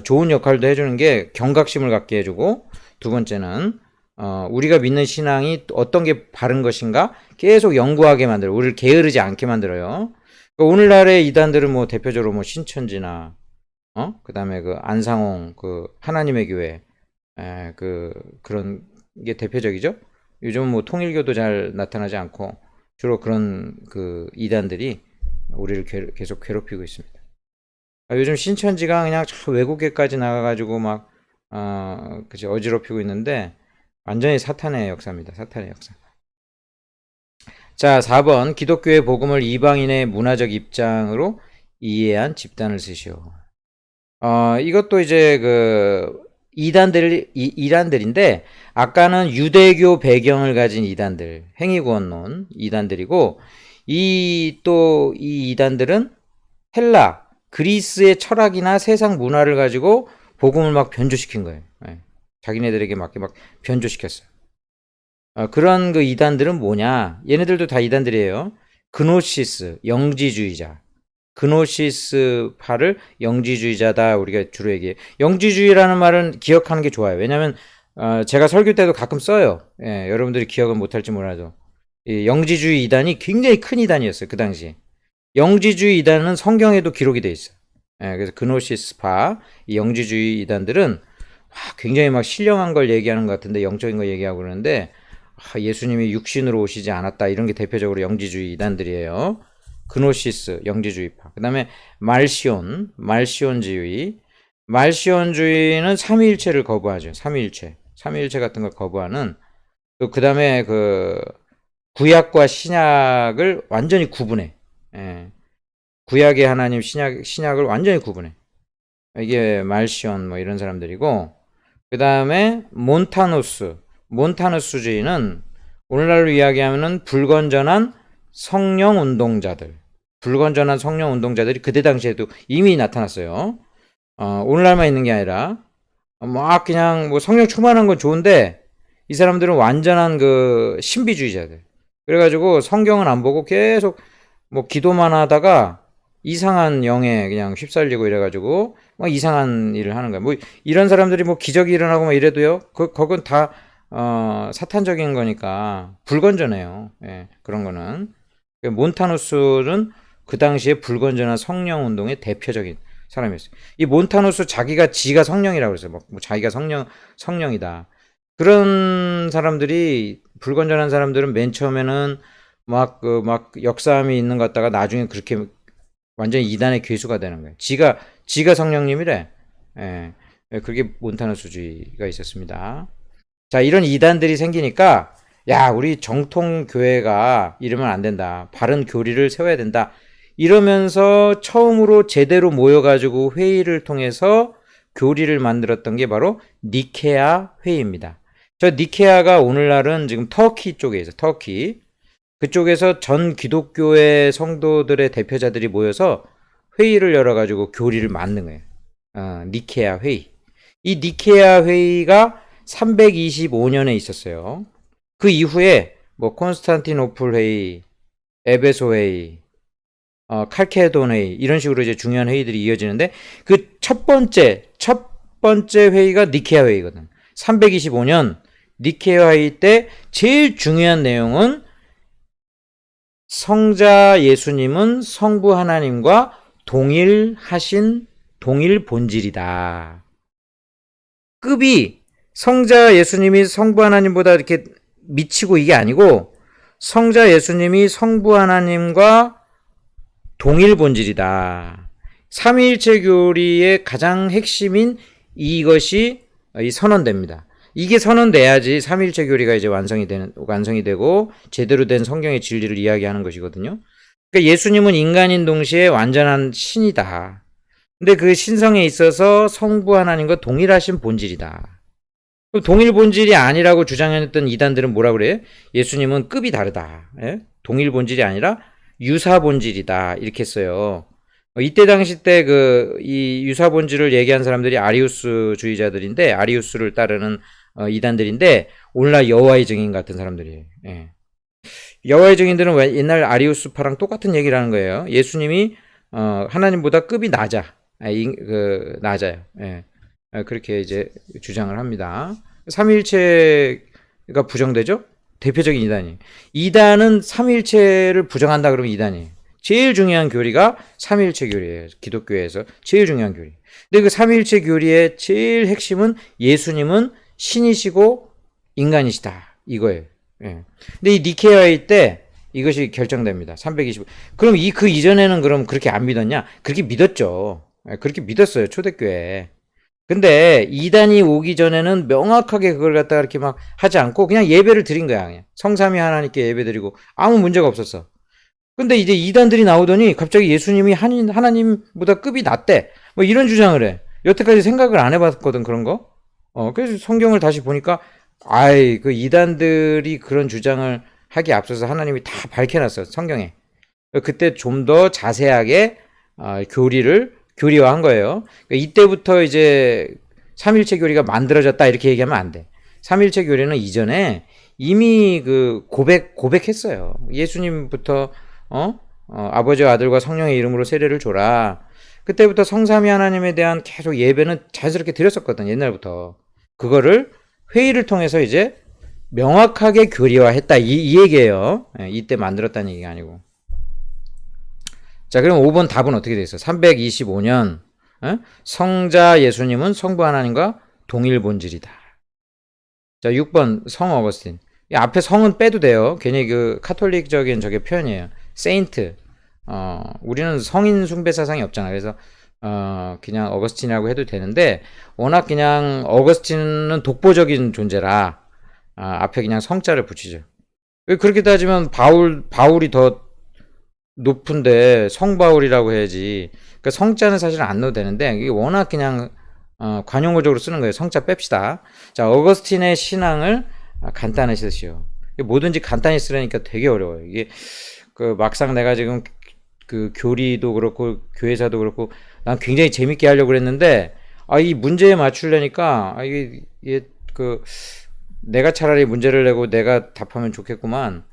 좋은 역할도 해주는 게 경각심을 갖게 해주고, 두 번째는 우리가 믿는 신앙이 어떤 게 바른 것인가 계속 연구하게 만들어요. 우리를 게으르지 않게 만들어요. 오늘날의 이단들은 뭐 대표적으로 뭐 신천지나 그 다음에 그 안상홍 그 하나님의 교회 그런 게 대표적이죠. 요즘은 뭐 통일교도 잘 나타나지 않고 주로 그런 그 이단들이 우리를 계속 괴롭히고 있습니다. 요즘 신천지가 그냥 저 외국에까지 나가가지고 막 그치 어지럽히고 있는데 완전히 사탄의 역사입니다. 사탄의 역사. 자, 4번 기독교의 복음을 이방인의 문화적 입장으로 이해한 집단을 쓰시오. 이것도 이제 그 이단들인데 아까는 유대교 배경을 가진 이단들, 행위구원론 이단들이고 이 이단들은 헬라, 그리스의 철학이나 세상 문화를 가지고 복음을 막 변조시킨 거예요. 자기네들에게 맞게 막 변조시켰어요. 그런 그 이단들은 뭐냐? 얘네들도 다 이단들이에요. 그노시스, 영지주의자. 그노시스파를 영지주의자다 우리가 주로 얘기해요. 영지주의라는 말은 기억하는 게 좋아요. 왜냐하면 제가 설교 때도 가끔 써요. 여러분들이 기억은 못할지 몰라도 이 영지주의 이단이 굉장히 큰 이단이었어요. 그 당시에. 영지주의 이단은 성경에도 기록이 돼 있어요. 그래서 그노시스파, 이 영지주의 이단들은 굉장히 막 신령한 걸 얘기하는 것 같은데 영적인 걸 얘기하고 그러는데 예수님이 육신으로 오시지 않았다 이런 게 대표적으로 영지주의 이단들이에요. 그노시스, 영지주의파. 그 다음에 말시온주의. 말시온주의는 삼위일체를 거부하죠. 삼위일체 같은 걸 거부하는. 그 다음에 그 구약과 신약을 완전히 구분해. 구약의 하나님, 신약을 완전히 구분해. 이게 말시온 뭐 이런 사람들이고, 그 다음에 몬타누스주의는 오늘날로 이야기하면은 불건전한 성령 운동자들이 그때 당시에도 이미 나타났어요. 오늘날만 있는 게 아니라 막 그냥 뭐 성령 충만한 건 좋은데 이 사람들은 완전한 그 신비주의자들. 그래가지고 성경은 안 보고 계속 뭐 기도만 하다가 이상한 영에 그냥 휩쓸리고 이래가지고 막 이상한 일을 하는 거야. 뭐 이런 사람들이 뭐 기적이 일어나고 막 이래도요. 그건 다 사탄적인 거니까 불건전해요. 그런 거는. 몬타누스는 그 당시에 불건전한 성령 운동의 대표적인 사람이었어요. 이 몬타누스 지가 성령이라고 그랬어요. 뭐 자기가 성령이다. 그런 사람들이 불건전한 사람들은 맨 처음에는 막 역사함이 있는 것 같다가 나중에 그렇게 완전히 이단의 괴수가 되는 거예요. 지가 성령님이래. 그게 몬타누스주의가 있었습니다. 자, 이런 이단들이 생기니까 야, 우리 정통교회가 이러면 안 된다. 바른 교리를 세워야 된다. 이러면서 처음으로 제대로 모여가지고 회의를 통해서 교리를 만들었던 게 바로 니케아 회의입니다. 저 니케아가 오늘날은 지금 터키 쪽에 있어요. 터키. 그쪽에서 전 기독교의 성도들의 대표자들이 모여서 회의를 열어가지고 교리를 만든 거예요. 니케아 회의. 이 니케아 회의가 325년에 있었어요. 그 이후에 뭐 콘스탄티노플 회의, 에베소 회의, 칼케돈 회의 이런 식으로 이제 중요한 회의들이 이어지는데 그 첫 번째 회의가 니케아 회의거든. 325년 니케아 회의 때 제일 중요한 내용은 성자 예수님은 성부 하나님과 동일하신 동일 본질이다. 급이 성자 예수님이 성부 하나님보다 이렇게 미치고 이게 아니고 성자 예수님이 성부 하나님과 동일 본질이다. 삼위일체 교리의 가장 핵심인 이것이 선언됩니다. 이게 선언돼야지 삼위일체 교리가 이제 완성이 되고 제대로 된 성경의 진리를 이야기하는 것이거든요. 그러니까 예수님은 인간인 동시에 완전한 신이다. 근데 그 신성에 있어서 성부 하나님과 동일하신 본질이다. 동일 본질이 아니라고 주장했던 이단들은 뭐라 그래요? 예수님은 급이 다르다. 예? 동일 본질이 아니라 유사 본질이다. 이렇게 했어요. 이때 당시 때 이 유사 본질을 얘기한 사람들이 아리우스주의자들인데, 아리우스를 따르는 이단들인데, 오늘날 여호와의 증인 같은 사람들이에요. 예. 여호와의 증인들은 왜 옛날 아리우스파랑 똑같은 얘기를 하는 거예요. 예수님이 하나님보다 급이 낮아요. 예. 그렇게 이제 주장을 합니다. 삼위일체가 부정되죠? 대표적인 이단이. 이단은 삼위일체를 부정한다 그러면 이단이에요. 제일 중요한 교리가 삼위일체 교리예요. 기독교에서 제일 중요한 교리. 근데 그 삼위일체 교리의 제일 핵심은 예수님은 신이시고 인간이시다. 이거예요. 예. 근데 이 니케아의 때 이것이 결정됩니다. 320. 그럼 그 이전에는 그럼 그렇게 안 믿었냐? 그렇게 믿었죠. 그렇게 믿었어요. 초대교회. 근데 이단이 오기 전에는 명확하게 그걸 갖다가 이렇게 막 하지 않고 그냥 예배를 드린 거야. 그냥 성삼위 하나님께 예배 드리고 아무 문제가 없었어. 근데 이제 이단들이 나오더니 갑자기 예수님이 하나님보다 급이 낮대. 뭐 이런 주장을 해. 여태까지 생각을 안 해봤거든, 그런 거. 그래서 성경을 다시 보니까 그 이단들이 그런 주장을 하기 앞서서 하나님이 다 밝혀놨어, 성경에. 그때 좀 더 자세하게 교리화한 거예요. 그러니까 이때부터 이제 삼일체 교리가 만들어졌다 이렇게 얘기하면 안 돼. 삼일체 교리는 이전에 이미 고백했어요. 예수님부터 아버지와 아들과 성령의 이름으로 세례를 줘라. 그때부터 성삼위 하나님에 대한 계속 예배는 자연스럽게 드렸었거든, 옛날부터. 그거를 회의를 통해서 이제 명확하게 교리화했다 이 얘기예요. 이때 만들었다는 얘기가 아니고. 자, 그럼 5번 답은 어떻게 돼 있어? 325년 성자 예수님은 성부 하나님과 동일 본질이다. 자, 6번 성 어거스틴. 앞에 성은 빼도 돼요. 괜히 그 카톨릭적인 저게 표현이에요. 세인트. 우리는 성인 숭배 사상이 없잖아. 그래서 그냥 어거스틴이라고 해도 되는데 워낙 그냥 어거스틴은 독보적인 존재라 앞에 그냥 성자를 붙이죠. 그렇게 따지면 바울이 더 높은데 성바울이라고 해야지. 그러니까 성자는 사실 안 넣어도 되는데 이게 워낙 그냥 관용어적으로 쓰는 거예요. 성자 뺍시다. 자, 어거스틴의 신앙을 간단히 쓰시오. 뭐든지 간단히 쓰려니까 되게 어려워요. 이게 막상 내가 지금 그 교리도 그렇고 교회사도 그렇고 난 굉장히 재밌게 하려고 그랬는데 이 문제에 맞추려니까 이게 내가 차라리 문제를 내고 내가 답하면 좋겠구만.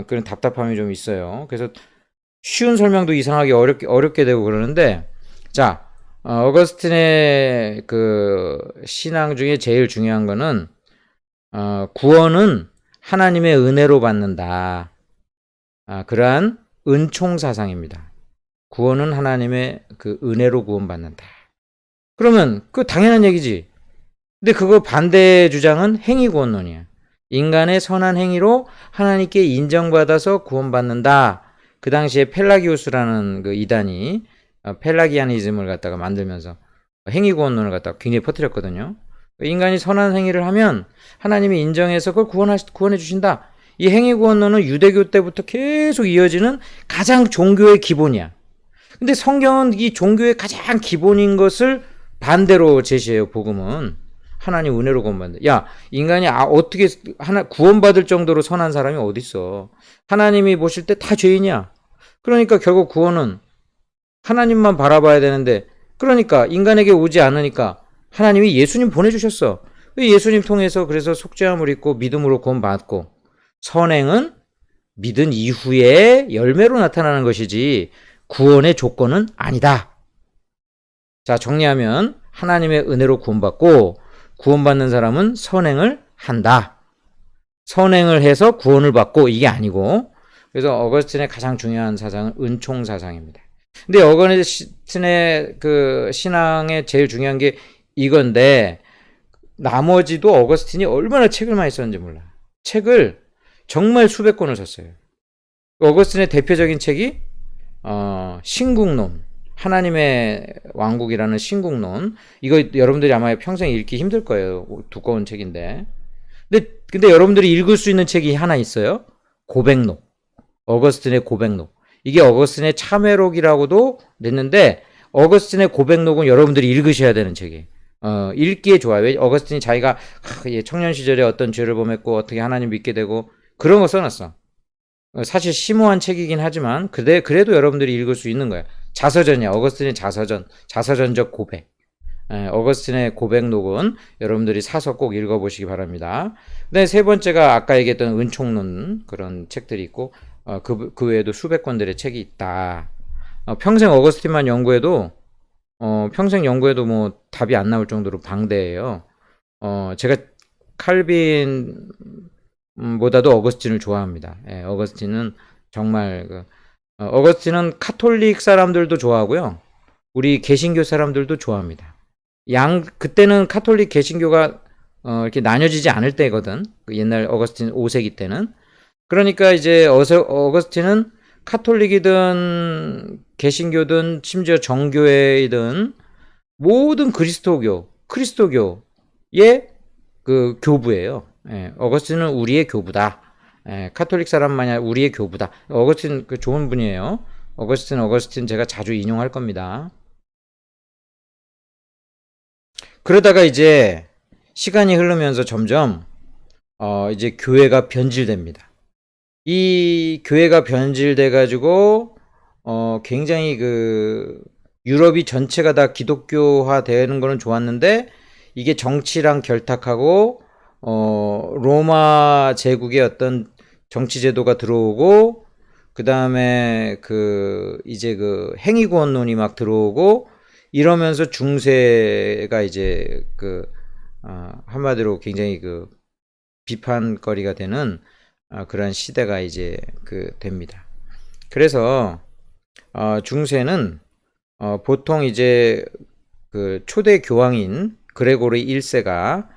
그런 답답함이 좀 있어요. 그래서 쉬운 설명도 이상하게 어렵게 되고 그러는데, 자, 어거스틴의 그 신앙 중에 제일 중요한 거는 구원은 하나님의 은혜로 받는다. 그러한 은총 사상입니다. 구원은 하나님의 그 은혜로 구원받는다. 그러면 당연한 얘기지. 근데 그거 반대 주장은 행위구원론이야. 인간의 선한 행위로 하나님께 인정받아서 구원받는다. 그 당시에 펠라기우스라는 그 이단이 펠라기아니즘을 갖다가 만들면서 행위구원론을 갖다가 굉장히 퍼뜨렸거든요. 인간이 선한 행위를 하면 하나님이 인정해서 그걸 구원해 주신다. 이 행위구원론은 유대교 때부터 계속 이어지는 가장 종교의 기본이야. 근데 성경은 이 종교의 가장 기본인 것을 반대로 제시해요. 복음은 하나님 은혜로 구원받는다. 야, 인간이 어떻게 구원받을 정도로 선한 사람이 어디 있어? 하나님이 보실 때 다 죄인이야. 그러니까 결국 구원은 하나님만 바라봐야 되는데, 그러니까 인간에게 오지 않으니까 하나님이 예수님 보내주셨어. 예수님 통해서 그래서 속죄함을 입고 믿음으로 구원받고, 선행은 믿은 이후에 열매로 나타나는 것이지 구원의 조건은 아니다. 자, 정리하면 하나님의 은혜로 구원받고 구원받는 사람은 선행을 한다. 선행을 해서 구원을 받고 이게 아니고, 그래서 어거스틴의 가장 중요한 사상은 은총 사상입니다. 근데 어거스틴의 그 신앙의 제일 중요한 게 이건데, 나머지도 어거스틴이 얼마나 책을 많이 썼는지 몰라. 책을 정말 수백 권을 썼어요. 어거스틴의 대표적인 책이 신국론, 하나님의 왕국이라는 신국론. 이거 여러분들이 아마 평생 읽기 힘들 거예요. 두꺼운 책인데. 근데 여러분들이 읽을 수 있는 책이 하나 있어요. 고백록. 어거스틴의 고백록. 이게 어거스틴의 참회록이라고도 냈는데, 어거스틴의 고백록은 여러분들이 읽으셔야 되는 책이에요. 읽기에 좋아요. 왜? 어거스틴이 자기가 청년 시절에 어떤 죄를 범했고 어떻게 하나님 믿게 되고 그런 거 써놨어. 사실 심오한 책이긴 하지만 그래도 여러분들이 읽을 수 있는 거야. 자서전이야. 어거스틴의 자서전적 고백. 어거스틴의 고백록은 여러분들이 사서 꼭 읽어보시기 바랍니다. 그다음에 세 번째가 아까 얘기했던 은총론, 그런 책들이 있고, 그 외에도 수백 권들의 책이 있다. 평생 어거스틴만 연구해도 평생 연구해도 뭐 답이 안 나올 정도로 방대해요. 제가 칼빈 보다도 어거스틴을 좋아합니다. 어거스틴은 정말 어거스틴은 카톨릭 사람들도 좋아하고요. 우리 개신교 사람들도 좋아합니다. 그때는 카톨릭 개신교가 이렇게 나뉘어지지 않을 때거든. 옛날 어거스틴 5세기 때는. 그러니까 이제 어거스틴은 카톨릭이든 개신교든 심지어 정교회이든 모든 크리스토교의 그 교부예요. 어거스틴은 우리의 교부다. 카톨릭 사람 마냥 우리의 교부다. 어거스틴 좋은 분이에요. 어거스틴 제가 자주 인용할 겁니다. 그러다가 이제 시간이 흐르면서 점점 이제 교회가 변질됩니다. 이 교회가 변질돼 가지고 굉장히 유럽이 전체가 다 기독교화 되는 거는 좋았는데, 이게 정치랑 결탁하고 로마 제국의 어떤 정치 제도가 들어오고, 그다음에 이제 행위구원론이 막 들어오고 이러면서 중세가 이제 한마디로 굉장히 비판거리가 되는 그런 시대가 이제 됩니다. 그래서 중세는 보통 이제 초대 교황인 그레고리 1세가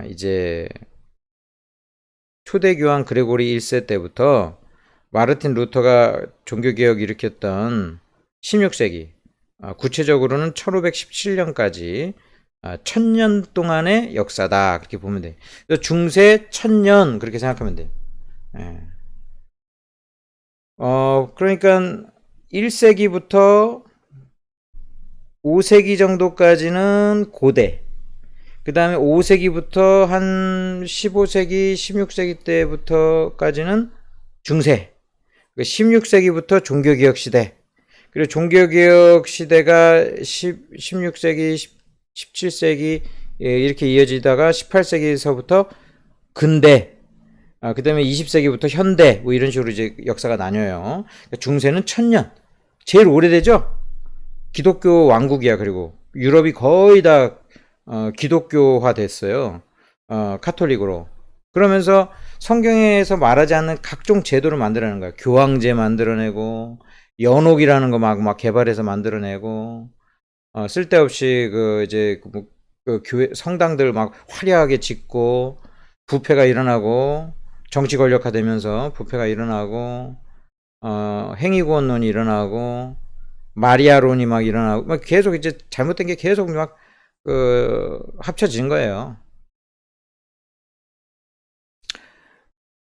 이제 초대 교황 그레고리 1세 때부터 마르틴 루터가 종교개혁 일으켰던 16세기, 구체적으로는 1517년까지 1000년 동안의 역사다, 그렇게 보면 돼. 중세 1000년 그렇게 생각하면 돼. 그러니까 1세기부터 5세기 정도까지는 고대, 그 다음에 5세기부터 한 15세기, 16세기 때부터까지는 중세, 16세기부터 종교개혁 시대, 그리고 종교개혁 시대가 16세기, 17세기 이렇게 이어지다가 18세기에서부터 근대, 그 다음에 20세기부터 현대, 뭐 이런 식으로 이제 역사가 나뉘어요. 중세는 1000년, 제일 오래되죠? 기독교 왕국이야. 그리고 유럽이 거의 다 기독교화 됐어요. 카톨릭으로. 그러면서 성경에서 말하지 않는 각종 제도를 만들어내는 거야. 교황제 만들어내고, 연옥이라는 거 막 개발해서 만들어내고, 쓸데없이 교회 성당들 막 화려하게 짓고, 부패가 일어나고, 정치 권력화되면서 부패가 일어나고, 행위구원론이 일어나고, 마리아론이 막 일어나고, 막 계속 이제 잘못된 게 계속 막 합쳐진 거예요.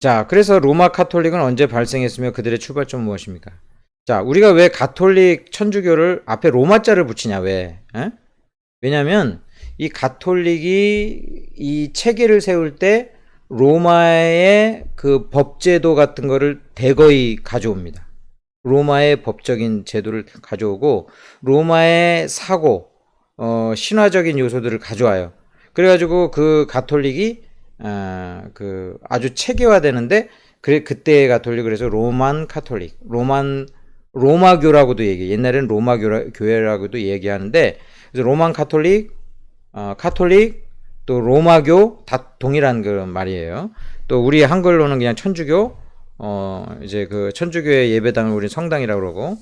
자, 그래서 로마 카톨릭은 언제 발생했으며 그들의 출발점은 무엇입니까? 자, 우리가 왜 가톨릭 천주교를 앞에 로마자를 붙이냐, 왜? 왜냐하면 이 가톨릭이 이 체계를 세울 때 로마의 그 법제도 같은 거를 대거의 가져옵니다. 로마의 법적인 제도를 가져오고 로마의 사고, 신화적인 요소들을 가져와요. 그래가지고 그 가톨릭이 그 아주 체계화되는데 그래 그때 가톨릭 그래서 로만 카톨릭, 로마교라고도 얘기해. 옛날에는 교회라고도 얘기하는데 그래서 로만 카톨릭, 카톨릭 또 로마교 다 동일한 그런 말이에요. 또 우리 한글로는 그냥 천주교, 이제 그 천주교의 예배당을 우리 성당이라고 그러고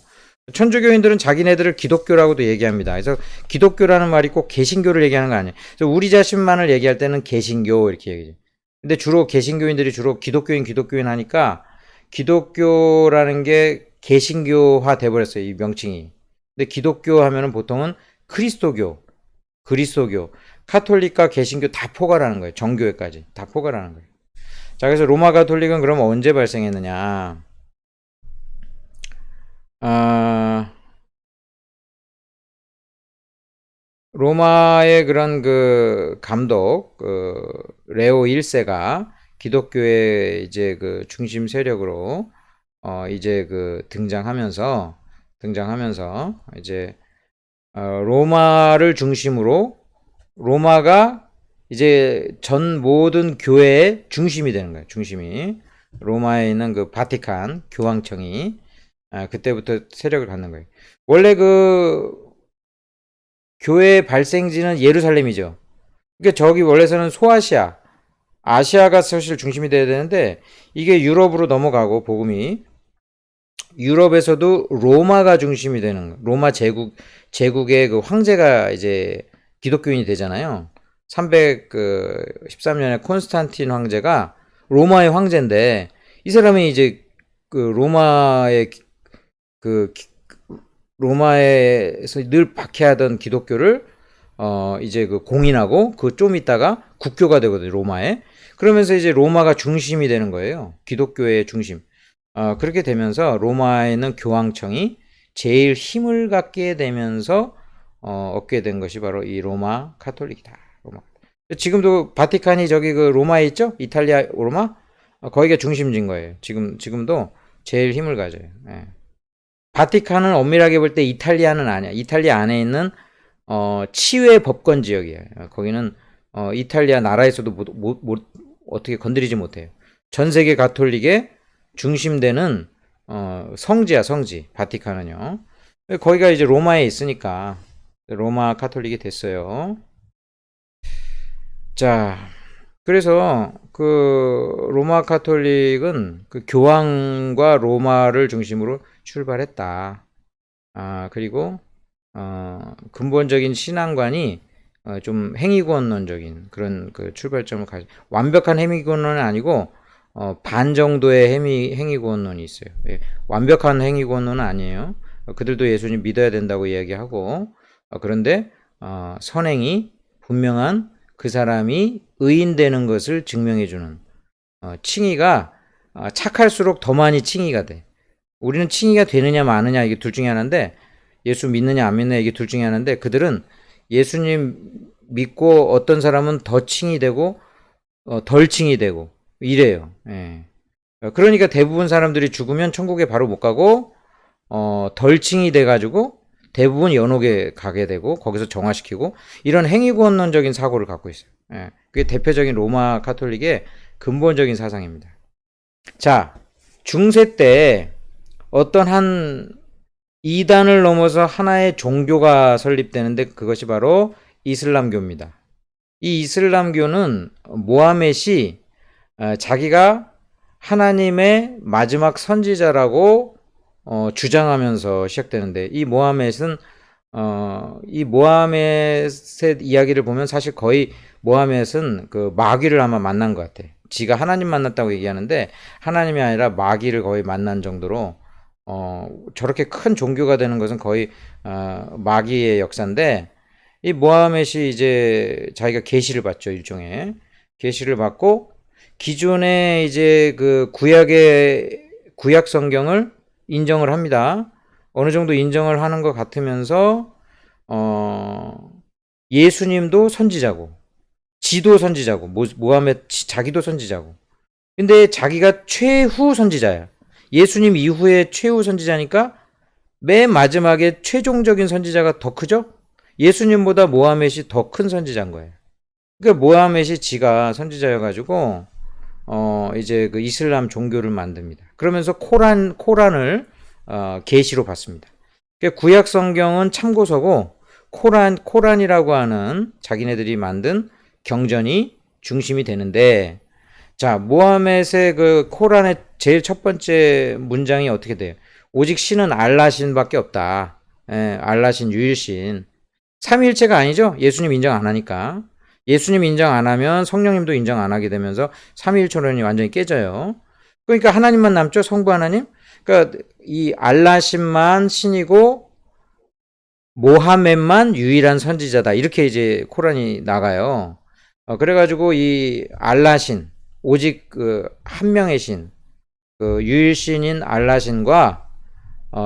천주교인들은 자기네들을 기독교라고도 얘기합니다. 그래서 기독교라는 말이 꼭 개신교를 얘기하는 거 아니에요. 그래서 우리 자신만을 얘기할 때는 개신교 이렇게 얘기해요. 근데 주로 개신교인들이 주로 기독교인 하니까 기독교라는 게 개신교화 돼버렸어요. 이 명칭이. 근데 기독교 하면은 보통은 그리스도교, 그리스도교, 카톨릭과 개신교 다 포괄하는 거예요. 정교회까지 다 포괄하는 거예요. 자, 그래서 로마 가톨릭은 그럼 언제 발생했느냐? 로마의 그런 그 감독, 레오 1세가 기독교의 이제 그 중심 세력으로, 이제 그 등장하면서, 이제, 로마를 중심으로, 로마가 이제 전 모든 교회의 중심이 되는 거예요. 중심이. 로마에 있는 그 바티칸 교황청이, 그때부터 세력을 갖는 거예요. 원래 그 교회의 발생지는 예루살렘이죠. 그러니까 저기 원래서는 소아시아, 아시아가 사실 중심이 돼야 되는데 이게 유럽으로 넘어가고 복음이 유럽에서도 로마가 중심이 되는 거예요. 로마 제국의 그 황제가 이제 기독교인이 되잖아요. 313년에 콘스탄틴 황제가 로마의 황제인데 이 사람이 이제 그 그 로마에서 늘 박해하던 기독교를 이제 그 공인하고 그 좀 있다가 국교가 되거든요. 로마에. 그러면서 이제 로마가 중심이 되는 거예요. 기독교의 중심. 그렇게 되면서 로마에는 교황청이 제일 힘을 갖게 되면서 얻게 된 것이 바로 이 로마 카톨릭이다. 로마. 지금도 바티칸이 저기 그 로마에 있죠? 이탈리아 로마? 거기가 중심지인 거예요. 지금도 제일 힘을 가져요. 예. 바티칸은 엄밀하게 볼 때 이탈리아는 아니야. 이탈리아 안에 있는 치외 법권 지역이에요. 거기는 이탈리아 나라에서도 어떻게 건드리지 못해요. 전 세계 가톨릭의 중심되는 성지야, 성지. 바티칸은요. 거기가 이제 로마에 있으니까 로마 카톨릭이 됐어요. 자, 그래서 그 로마 카톨릭은 그 교황과 로마를 중심으로 출발했다. 그리고 근본적인 신앙관이 좀 행위권론적인 그런 그 출발점을 완벽한 행위권론은 아니고 반 정도의 행위권론이 있어요. 예, 완벽한 행위권론은 아니에요. 그들도 예수님 믿어야 된다고 이야기하고 그런데 선행이 분명한 그 사람이 의인되는 것을 증명해주는 칭의가 착할수록 더 많이 칭의가 돼. 우리는 칭의가 되느냐 마느냐 이게 둘 중에 하나인데 예수 믿느냐 안 믿느냐 이게 둘 중에 하나인데 그들은 예수님 믿고 어떤 사람은 더 칭이 되고 덜 칭이 되고 이래요. 예. 그러니까 대부분 사람들이 죽으면 천국에 바로 못 가고 덜 칭이 돼가지고 대부분 연옥에 가게 되고 거기서 정화시키고 이런 행위권론적인 사고를 갖고 있어요. 예. 그게 대표적인 로마 카톨릭의 근본적인 사상입니다. 자, 중세 때 어떤 한 이단을 넘어서 하나의 종교가 설립되는데 그것이 바로 이슬람교입니다. 이 이슬람교는 모하멧이 자기가 하나님의 마지막 선지자라고 주장하면서 시작되는데 이 모하멧의 이야기를 보면 사실 거의 모하멧은 그 마귀를 아마 만난 것 같아. 지가 하나님 만났다고 얘기하는데 하나님이 아니라 마귀를 거의 만난 정도로 저렇게 큰 종교가 되는 것은 거의 마귀의 역사인데 이 모하멧이 이제 자기가 계시를 받죠. 일종의 계시를 받고 기존에 이제 그 구약 성경을 인정을 합니다. 어느 정도 인정을 하는 것 같으면서 예수님도 선지자고, 지도 선지자고, 모하메 자기도 선지자고. 근데 자기가 최후 선지자야. 예수님 이후에 최후 선지자니까 맨 마지막에 최종적인 선지자가 더 크죠? 예수님보다 모하멧이 더 큰 선지자인 거예요. 그러니까 모하멧이 지가 선지자여가지고 이제 그 이슬람 종교를 만듭니다. 그러면서 코란을 계시로 받습니다. 그러니까 구약 성경은 참고서고 코란이라고 하는 자기네들이 만든 경전이 중심이 되는데, 자, 모하멧의 그 코란의 제일 첫 번째 문장이 어떻게 돼요? 오직 신은 알라신밖에 없다. 예, 알라신 유일신. 삼위일체가 아니죠? 예수님 인정 안 하니까. 예수님 인정 안 하면 성령님도 인정 안 하게 되면서 삼위일체론이 완전히 깨져요. 그러니까 하나님만 남죠? 성부 하나님? 그러니까 이 알라신만 신이고 모하멧만 유일한 선지자다. 이렇게 이제 코란이 나가요. 그래가지고 이 알라신, 오직 그 한 명의 신, 그 유일신인 알라신과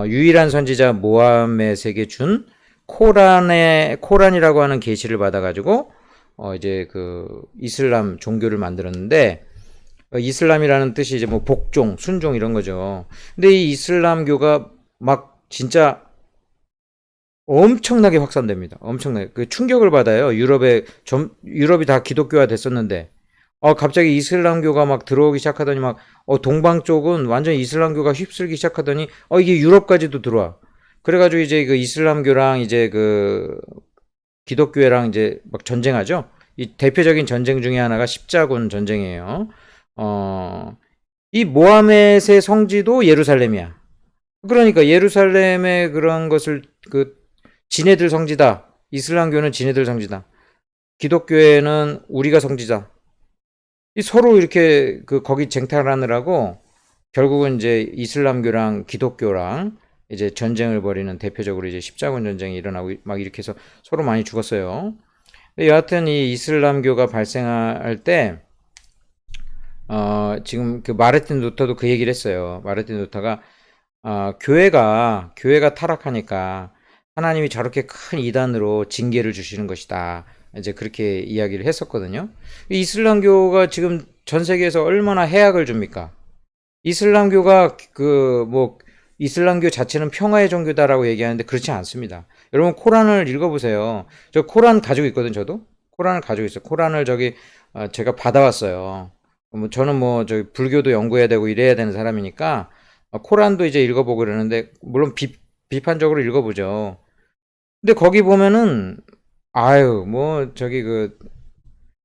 유일한 선지자 모하멧에게 준 코란이라고 하는 계시를 받아가지고 이제 그 이슬람 종교를 만들었는데, 이슬람이라는 뜻이 이제 뭐 복종, 순종 이런 거죠. 근데 이 이슬람교가 막 진짜 엄청나게 확산됩니다. 엄청나게 그 충격을 받아요. 유럽이 다 기독교화 됐었는데 갑자기 이슬람교가 막 들어오기 시작하더니 막 동방 쪽은 완전히 이슬람교가 휩쓸기 시작하더니 이게 유럽까지도 들어와. 그래가지고 이제 그 이슬람교랑 이제 그 기독교회랑 이제 막 전쟁하죠. 이 대표적인 전쟁 중에 하나가 십자군 전쟁이에요. 이 모하멧의 성지도 예루살렘이야. 그러니까 예루살렘의 그런 것을 그 지네들 성지다. 이슬람교는 지네들 성지다. 기독교회는 우리가 성지다. 이 서로 이렇게 그 거기 쟁탈하느라고 결국은 이제 이슬람교랑 기독교랑 이제 전쟁을 벌이는, 대표적으로 이제 십자군 전쟁이 일어나고 막 이렇게 해서 서로 많이 죽었어요. 여하튼 이 이슬람교가 발생할 때 지금 그 마르틴 루터도 그 얘기를 했어요. 마르틴 루터가 교회가 타락하니까 하나님이 저렇게 큰 이단으로 징계를 주시는 것이다. 이제 그렇게 이야기를 했었거든요. 이슬람교가 지금 전 세계에서 얼마나 해악을 줍니까? 이슬람교가 이슬람교 자체는 평화의 종교다라고 얘기하는데 그렇지 않습니다. 여러분 코란을 읽어보세요. 저 코란 가지고 있거든. 저도 코란을 가지고 있어요. 코란을 제가 받아왔어요. 저는 저기 불교도 연구해야 되고 이래야 되는 사람이니까 코란도 이제 읽어보고 그러는데, 물론 비판적으로 읽어보죠. 근데 거기 보면은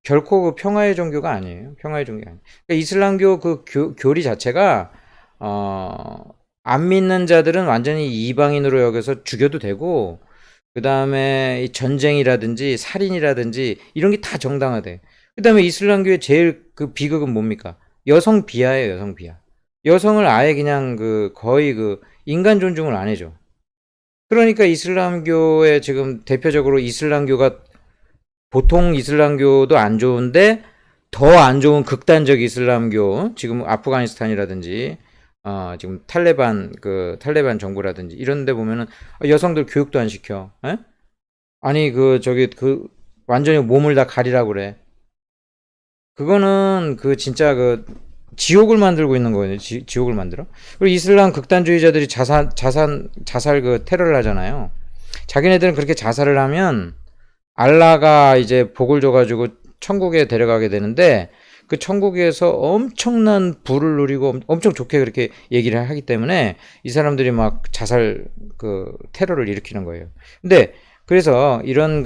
결코 그 평화의 종교가 아니에요. 평화의 종교가 아니에요. 그러니까 이슬람교 그 교리 자체가 안 믿는 자들은 완전히 이방인으로 여겨서 죽여도 되고, 그 다음에 이 전쟁이라든지 살인이라든지 이런 게 다 정당화돼. 그 다음에 이슬람교의 제일 그 비극은 뭡니까? 여성 비하예요, 여성 비하. 여성을 아예 그냥 거의 인간 존중을 안 해줘. 그러니까 이슬람교의 지금 대표적으로 이슬람교가, 보통 이슬람교도 안 좋은데 더 안 좋은 극단적 이슬람교, 지금 아프가니스탄이라든지 지금 탈레반 정부라든지 이런 데 보면은 여성들 교육도 안 시켜. 에? 아니 완전히 몸을 다 가리라고 그래. 그거는 진짜 지옥을 만들고 있는 거예요. 지옥을 만들어. 그리고 이슬람 극단주의자들이 자살 테러를 하잖아요. 자기네들은 그렇게 자살을 하면 알라가 이제 복을 줘가지고 천국에 데려가게 되는데, 그 천국에서 엄청난 부를 누리고 엄청 좋게 그렇게 얘기를 하기 때문에 이 사람들이 막 자살 테러를 일으키는 거예요. 근데 그래서 이런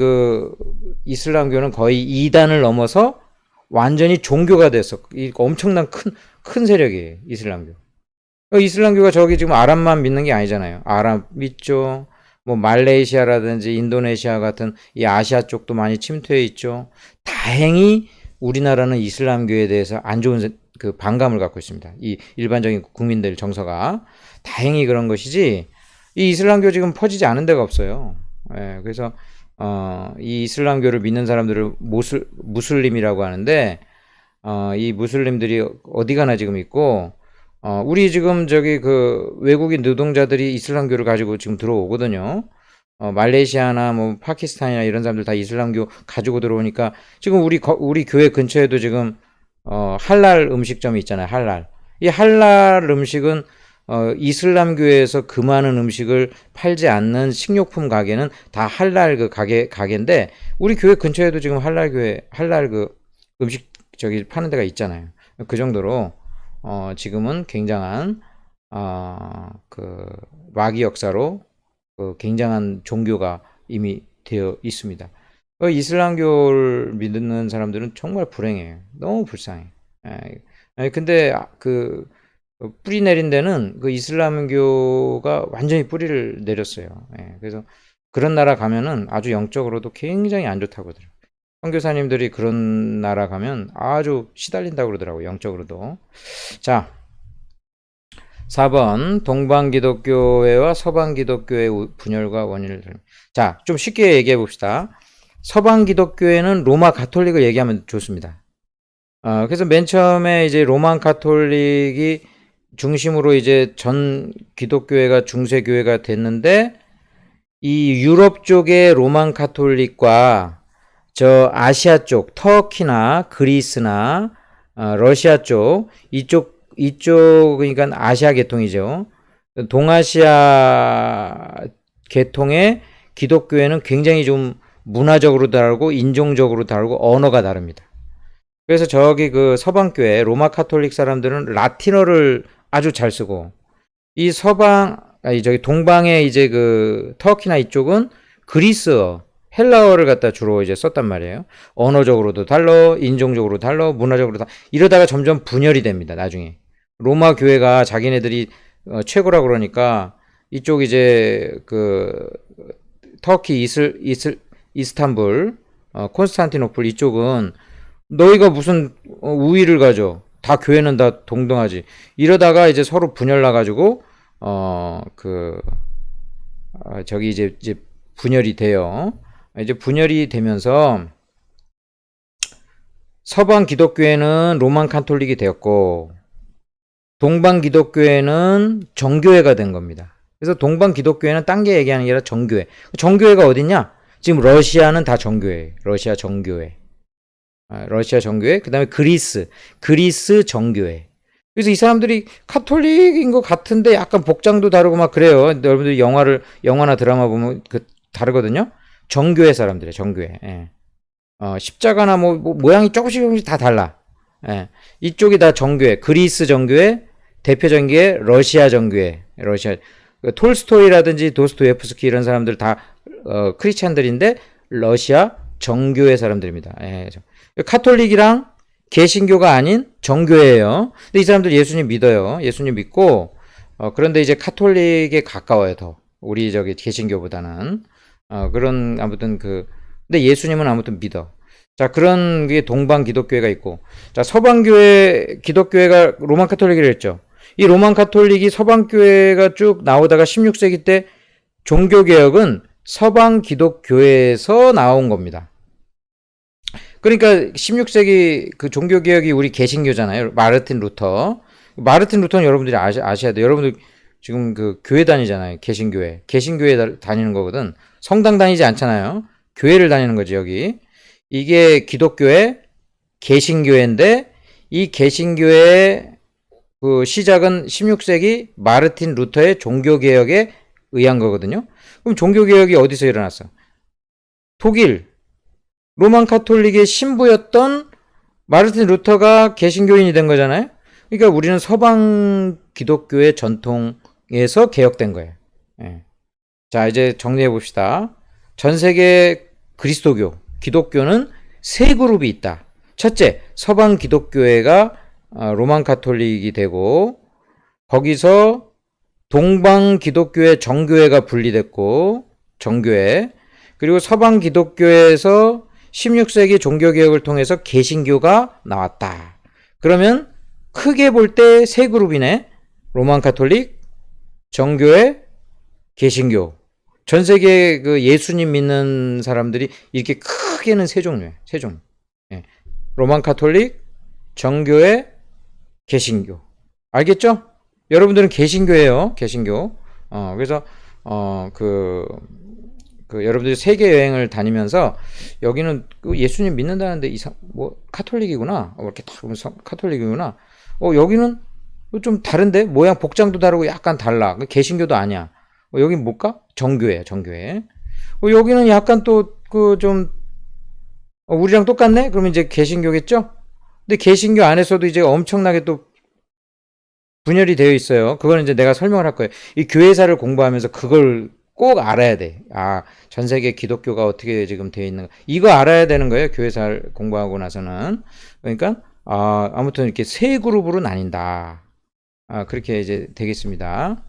이슬람교는 거의 이단을 넘어서 완전히 종교가 됐어. 엄청난 큰 세력이에요, 이슬람교. 이슬람교가 저기 지금 아랍만 믿는 게 아니잖아요. 아랍 믿죠. 말레이시아라든지 인도네시아 같은 이 아시아 쪽도 많이 침투해 있죠. 다행히 우리나라는 이슬람교에 대해서 안 좋은 반감을 갖고 있습니다. 이 일반적인 국민들 정서가. 다행히 그런 것이지, 이 이슬람교 지금 퍼지지 않은 데가 없어요. 예, 그래서 이 이슬람교를 믿는 사람들을 무슬림이라고 하는데, 이 무슬림들이 어디 가나 지금 있고, 우리 지금 외국인 노동자들이 이슬람교를 가지고 지금 들어오거든요. 말레이시아나 뭐 파키스탄이나 이런 사람들 다 이슬람교 가지고 들어오니까 지금 우리 교회 근처에도 지금 할랄 음식점이 있잖아요. 할랄. 이 할랄 음식은 이슬람교에서 그 많은 음식을 팔지 않는 식료품 가게는 다 할랄 그 가게인데 우리 교회 근처에도 지금 할랄 그 음식 저기 파는 데가 있잖아요. 그 정도로 지금은 굉장한 그 마귀 역사로 그 굉장한 종교가 이미 되어 있습니다. 이슬람교를 믿는 사람들은 정말 불행해요. 너무 불쌍해. 근데 그 뿌리 내린 데는 그 이슬람교가 완전히 뿌리를 내렸어요. 그래서 그런 나라 가면은 아주 영적으로도 굉장히 안 좋다고 하더라고요. 선교사님들이 그런 나라 가면 아주 시달린다고 그러더라고요. 영적으로도. 자, 4번 동방 기독교회와 서방 기독교의 분열과 원인을 자, 좀 쉽게 얘기해 봅시다. 서방 기독교회는 로마 가톨릭을 얘기하면 좋습니다. 그래서 맨 처음에 이제 로만 가톨릭이 중심으로 이제 전 기독교회가 중세교회가 됐는데 이 유럽 쪽의 로만 가톨릭과 저 아시아 쪽 터키나 그리스나 러시아 쪽 이쪽 그러니까 아시아 계통이죠. 동아시아 계통의 기독교회는 굉장히 좀 문화적으로 다르고 인종적으로 다르고 언어가 다릅니다. 그래서 저기 그 서방교회 로마 카톨릭 사람들은 라틴어를 아주 잘 쓰고 이 저기 동방의 이제 그 터키나 이쪽은 그리스어 헬라어를 갖다 주로 이제 썼단 말이에요. 언어적으로도 달라, 인종적으로 달라, 문화적으로 달라. 이러다가 점점 분열이 됩니다. 나중에 로마 교회가 자기네들이 최고라 그러니까 이쪽 이제 그 터키 이스탄불 콘스탄티노플 이쪽은 너희가 무슨 우위를 가져? 다 교회는 다 동등하지. 이러다가 이제 서로 분열 나가지고 저기 이제 분열이 돼요. 이제 분열이 되면서 서방 기독교회는 로만 카톨릭이 되었고 동방 기독교회는 정교회가 된 겁니다. 그래서 동방 기독교회는 딴 게 얘기하는 게 아니라 정교회. 정교회가 어딨냐? 지금 러시아는 다 정교회. 러시아 정교회. 러시아 정교회. 그 다음에 그리스 정교회. 그래서 이 사람들이 카톨릭인 것 같은데 약간 복장도 다르고 막 그래요. 여러분들이 영화나 드라마 보면 다르거든요. 정교회 사람들이에요. 정교회. 예. 십자가나 뭐 모양이 조금씩 다 달라. 예. 이쪽이 다 정교회. 그리스 정교회, 대표적인 게 러시아 정교회. 러시아 톨스토이라든지 도스토예프스키 이런 사람들 다 크리스찬들인데 러시아 정교회 사람들입니다. 예. 카톨릭이랑 개신교가 아닌 정교회예요. 근데 이 사람들 예수님 믿어요. 예수님 믿고 그런데 이제 카톨릭에 가까워요. 더 우리 저기 개신교보다는 그런 아무튼 근데 예수님은 아무튼 믿어. 자, 그런 게 동방 기독교회가 있고, 자, 서방 교회 기독교회가 로만 카톨릭이라 했죠. 이 로만 카톨릭이 서방 교회가 쭉 나오다가 16세기 때 종교 개혁은 서방 기독교회에서 나온 겁니다. 그러니까 16세기 그 종교 개혁이 우리 개신교잖아요. 마르틴 루터는 여러분들이 아셔야 돼요. 여러분들 지금 그 교회 다니잖아요. 개신교회 다니는 거거든. 성당 다니지 않잖아요. 교회를 다니는 거지, 여기. 이게 기독교회, 개신교회인데, 이 개신교회의 그 시작은 16세기 마르틴 루터의 종교개혁에 의한 거거든요. 그럼 종교개혁이 어디서 일어났어? 독일, 로만 카톨릭의 신부였던 마르틴 루터가 개신교인이 된 거잖아요. 그러니까 우리는 서방 기독교의 전통에서 개혁된 거예요. 예. 자, 이제 정리해 봅시다. 전 세계 그리스도교, 기독교는 세 그룹이 있다. 첫째, 서방 기독교회가 로만 카톨릭이 되고 거기서 동방 기독교회 정교회가 분리됐고 정교회, 그리고 서방 기독교회에서 16세기 종교개혁을 통해서 개신교가 나왔다. 그러면 크게 볼 때 세 그룹이네. 로만 카톨릭, 정교회, 개신교. 전 세계 그 예수님 믿는 사람들이 이렇게 크게는 세 종류예요. 세 종류. 예. 로만 카톨릭, 정교회, 개신교. 알겠죠? 여러분들은 개신교예요. 개신교. 그래서 그 여러분들이 세계 여행을 다니면서 여기는 그 예수님 믿는다는데 뭐 카톨릭이구나. 이렇게 딱 보면서 카톨릭이구나. 여기는 좀 다른데 모양 복장도 다르고 약간 달라. 개신교도 아니야. 여긴 뭘까? 정교회야, 정교회. 여기는 약간 또 그 좀 우리랑 똑같네? 그러면 이제 개신교겠죠? 근데 개신교 안에서도 이제 엄청나게 또 분열이 되어 있어요. 그거는 이제 내가 설명을 할 거예요. 이 교회사를 공부하면서 그걸 꼭 알아야 돼. 전 세계 기독교가 어떻게 지금 되어 있는가. 이거 알아야 되는 거예요. 교회사를 공부하고 나서는. 그러니까, 아무튼 이렇게 세 그룹으로 나뉜다. 그렇게 이제 되겠습니다.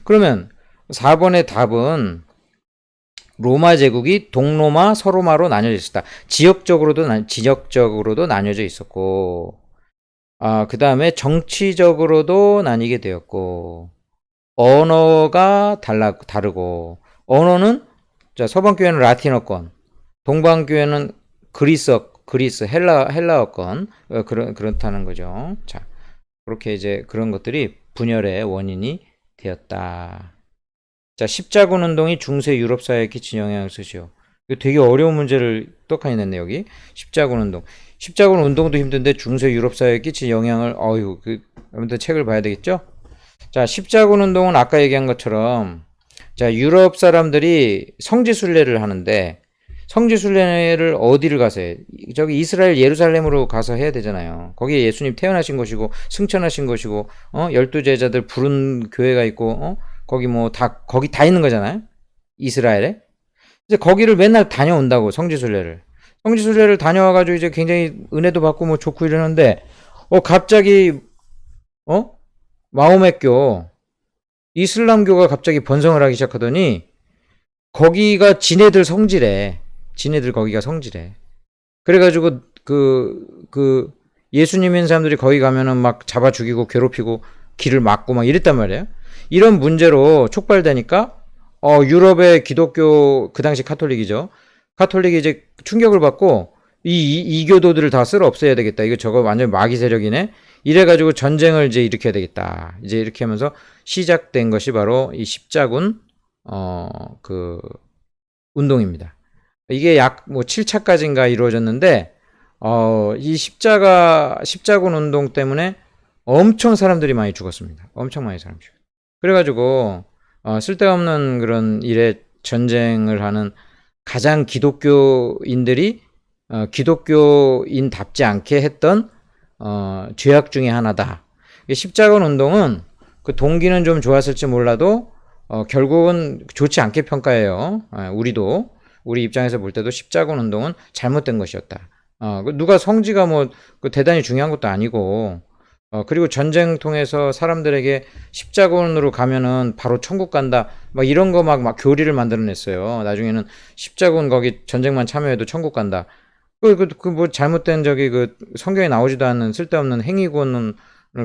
그러면 4번의 답은 로마 제국이 동로마, 서로마로 나뉘어져 있었다. 지역적으로도 나뉘어져 있었고, 그 다음에 정치적으로도 나뉘게 되었고, 언어가 다르고, 언어는, 자, 서방교회는 라틴어권, 동방교회는 그리스, 헬라어권, 그렇다는 거죠. 자, 그렇게 이제 그런 것들이 분열의 원인이 되었다. 자, 십자군 운동이 중세 유럽 사회에 끼친 영향을 쓰시오. 이거 되게 어려운 문제를 똑하니 냈네, 여기. 십자군 운동. 십자군 운동도 힘든데 중세 유럽 사회에 끼친 영향을, 아무튼 책을 봐야 되겠죠? 자, 십자군 운동은 아까 얘기한 것처럼, 자, 유럽 사람들이 성지순례를 하는데, 성지순례를 어디를 가서 해? 저기 이스라엘 예루살렘으로 가서 해야 되잖아요. 거기에 예수님 태어나신 곳이고, 승천하신 곳이고, 12제자들 부른 교회가 있고, 거기 다 있는 거잖아요. 이스라엘에. 이제 거기를 맨날 다녀온다고, 성지순례를. 성지순례를 다녀와가지고 이제 굉장히 은혜도 받고 뭐 좋고 이러는데, 갑자기, 마호메교, 이슬람교가 갑자기 번성을 하기 시작하더니, 거기가 지네들 성지래. 지네들 거기가 성지래. 그래가지고, 예수님 있는 사람들이 거기 가면은 막 잡아 죽이고 괴롭히고 길을 막고 막 이랬단 말이에요. 이런 문제로 촉발되니까 유럽의 기독교 그 당시 카톨릭이죠. 카톨릭이 이제 충격을 받고 이교도들을 다 쓸어 없애야 되겠다. 이거 저거 완전 마귀 세력이네. 이래가지고 전쟁을 이제 일으켜야 되겠다. 이제 이렇게 하면서 시작된 것이 바로 이 십자군 운동입니다. 이게 약 7차까지인가 이루어졌는데 이 십자군 운동 때문에 엄청 사람들이 많이 죽었습니다. 엄청 많이 사람 죽었어요. 그래가지고 쓸데없는 그런 일에 전쟁을 하는 가장 기독교인들이 기독교인답지 않게 했던 죄악 중에 하나다. 십자군 운동은 그 동기는 좀 좋았을지 몰라도 결국은 좋지 않게 평가해요. 우리 입장에서 볼 때도 십자군 운동은 잘못된 것이었다. 누가 성지가 대단히 중요한 것도 아니고 그리고 전쟁 통해서 사람들에게 십자군으로 가면은 바로 천국 간다. 막 이런 거 막 교리를 만들어냈어요. 나중에는 십자군 거기 전쟁만 참여해도 천국 간다. 잘못된 성경에 나오지도 않는 쓸데없는 행위군을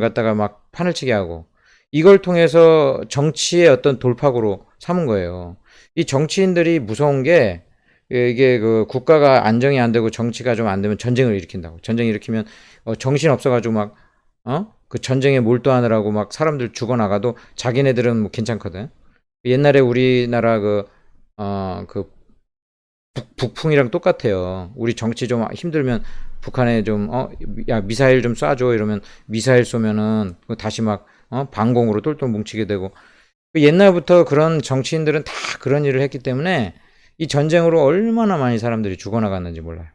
갖다가 막 판을 치게 하고 이걸 통해서 정치의 어떤 돌파구로 삼은 거예요. 이 정치인들이 무서운 게 이게 국가가 안정이 안 되고 정치가 좀 안 되면 전쟁을 일으킨다고. 전쟁 일으키면 정신 없어가지고 그 전쟁에 몰두하느라고 막 사람들 죽어나가도 자기네들은 괜찮거든. 옛날에 우리나라 북풍이랑 똑같아요. 우리 정치 좀 힘들면 북한에 야, 미사일 좀 쏴줘 이러면 미사일 쏘면은 다시 방공으로 똘똘 뭉치게 되고 옛날부터 그런 정치인들은 다 그런 일을 했기 때문에 이 전쟁으로 얼마나 많이 사람들이 죽어나갔는지 몰라요.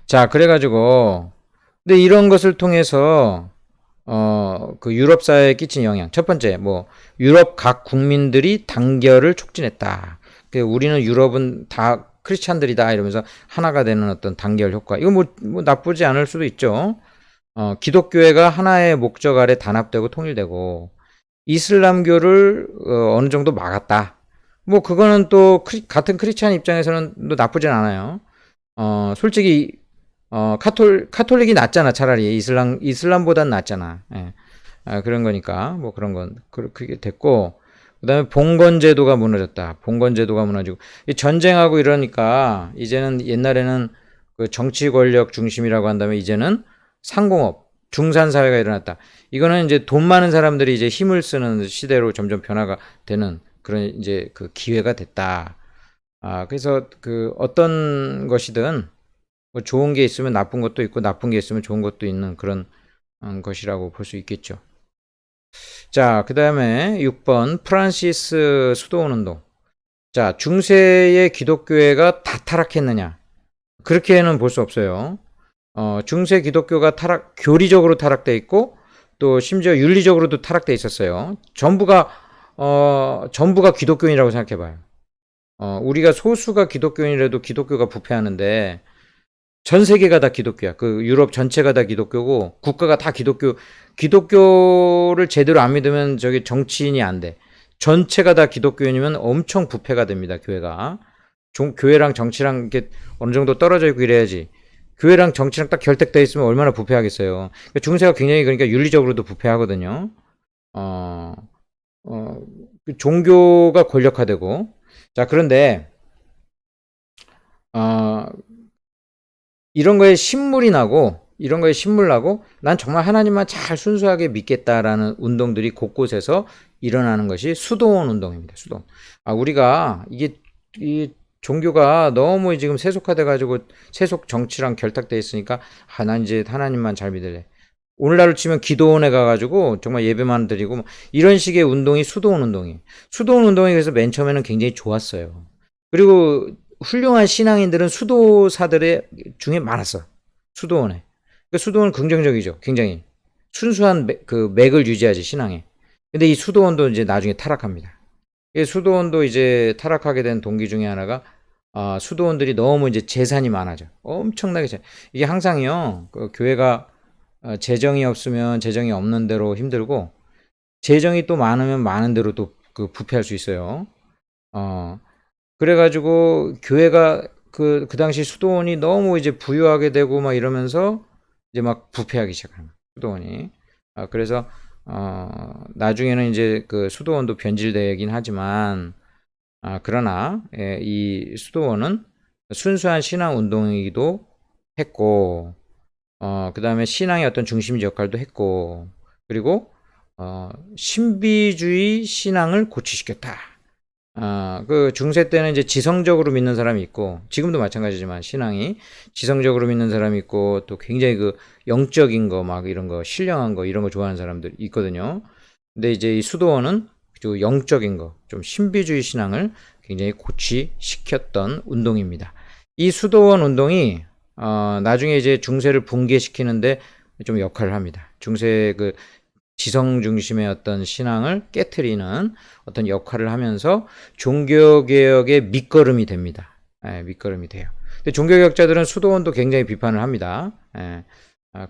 자, 그래가지고 근데 이런 것을 통해서 유럽 사회에 끼친 영향. 첫 번째, 유럽 각 국민들이 단결을 촉진했다. 우리는 유럽은 다 크리스찬들이다 이러면서 하나가 되는 어떤 단결 효과. 이거 나쁘지 않을 수도 있죠. 기독교회가 하나의 목적 아래 단합되고 통일되고 이슬람교를 어느 정도 막았다. 그거는 또 같은 크리스찬 입장에서는 또 나쁘진 않아요. 솔직히 카톨릭이 낫잖아, 차라리. 이슬람보단 낫잖아. 예. 그런 거니까, 그런 건, 그렇게 됐고, 그 다음에 봉건제도가 무너졌다. 봉건제도가 무너지고, 전쟁하고 이러니까, 이제는 옛날에는 그 정치 권력 중심이라고 한다면, 이제는 상공업, 중산사회가 일어났다. 이거는 이제 돈 많은 사람들이 이제 힘을 쓰는 시대로 점점 변화가 되는 그런 이제 그 기회가 됐다. 그래서 그 어떤 것이든 뭐 좋은 게 있으면 나쁜 것도 있고 나쁜 게 있으면 좋은 것도 있는 그런 것이라고 볼 수 있겠죠. 자, 그 다음에 6번 프란시스 수도원 운동. 자, 중세의 기독교회가 다 타락했느냐? 그렇게는 볼 수 없어요. 중세 기독교가 교리적으로 타락돼 있고 또 심지어 윤리적으로도 타락돼 있었어요. 전부가 기독교인이라고 생각해 봐요. 우리가 소수가 기독교인이라도 기독교가 부패하는데 전 세계가 다 기독교야. 그 유럽 전체가 다 기독교고 국가가 다 기독교를 제대로 안 믿으면 저기 정치인이 안 돼. 전체가 다 기독교인이면 엄청 부패가 됩니다. 교회가. 교회랑 정치랑 이렇게 어느 정도 떨어져 있고 이래야지. 교회랑 정치랑 딱 결탁되어 있으면 얼마나 부패하겠어요. 그러니까 중세가 굉장히 그러니까 윤리적으로도 부패하거든요. 그 종교가 권력화되고. 자, 그런데 이런 거에 신물이 나고 이런 거에 신물 나고 난 정말 하나님만 잘 순수하게 믿겠다라는 운동들이 곳곳에서 일어나는 것이 수도원 운동입니다. 수도원. 우리가 이 종교가 너무 지금 세속화돼 가지고 세속 정치랑 결탁돼 있으니까 난 이제 하나님만 잘 믿을래. 오늘날로 치면 기도원에 가가지고 정말 예배만 드리고 뭐 이런 식의 운동이 수도원 운동이에요. 수도원 운동이 그래서 맨 처음에는 굉장히 좋았어요. 그리고 훌륭한 신앙인들은 수도사들의 중에 많았어. 수도원에. 그러니까 수도원은 긍정적이죠. 굉장히 순수한 그 맥을 유지하지 신앙에. 근데 이 수도원도 이제 나중에 타락합니다. 수도원도 이제 타락하게 된 동기 중에 하나가 수도원들이 너무 이제 재산이 많아져. 엄청나게 이게 항상요. 그 교회가 재정이 없으면 재정이 없는 대로 힘들고 재정이 또 많으면 많은 대로 또 그 부패할 수 있어요. 그래가지고 교회가 그 당시 수도원이 너무 이제 부유하게 되고 막 이러면서 이제 막 부패하기 시작하는 거예요. 수도원이. 그래서 나중에는 이제 그 수도원도 변질되긴 하지만 그러나 이 수도원은 순수한 신앙 운동이기도 했고 그 다음에 신앙의 어떤 중심지 역할도 했고 그리고 신비주의 신앙을 고취시켰다. 그 중세 때는 이제 지성적으로 믿는 사람이 있고 지금도 마찬가지지만 신앙이 지성적으로 믿는 사람이 있고 또 굉장히 그 영적인 거 막 이런 거 신령한 거 이런 거 좋아하는 사람들 있거든요. 근데 이제 이 수도원은 좀 영적인 거 좀 신비주의 신앙을 굉장히 고취시켰던 운동입니다. 이 수도원 운동이 나중에 이제 중세를 붕괴시키는데 좀 역할을 합니다. 중세 그 지성 중심의 어떤 신앙을 깨트리는 어떤 역할을 하면서 종교개혁의 밑거름이 됩니다. 밑거름이 돼요. 근데 종교개혁자들은 수도원도 굉장히 비판을 합니다.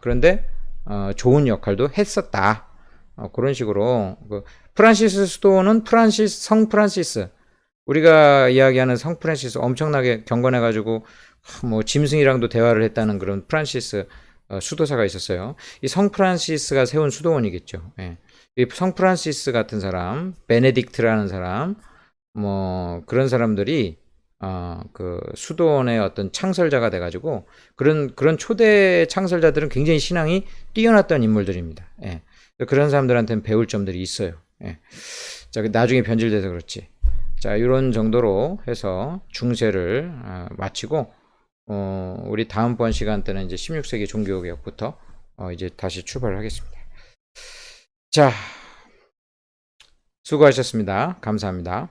그런데 좋은 역할도 했었다. 그런 식으로 그 프란시스 수도원은 성 프란시스 우리가 이야기하는 성 프란시스 엄청나게 경건해가지고 뭐 짐승이랑도 대화를 했다는 그런 프란시스 수도사가 있었어요. 이 성 프란시스가 세운 수도원이겠죠. 이 성 프란시스 같은 사람, 베네딕트라는 사람, 뭐 그런 사람들이 그 수도원의 어떤 창설자가 돼가지고 그런 초대 창설자들은 굉장히 신앙이 뛰어났던 인물들입니다. 그런 사람들한테는 배울 점들이 있어요. 자, 나중에 변질돼서 그렇지. 자, 이런 정도로 해서 중세를 마치고 우리 다음번 시간 때는 이제 16세기 종교개혁부터 이제 다시 출발을 하겠습니다. 자, 수고하셨습니다. 감사합니다.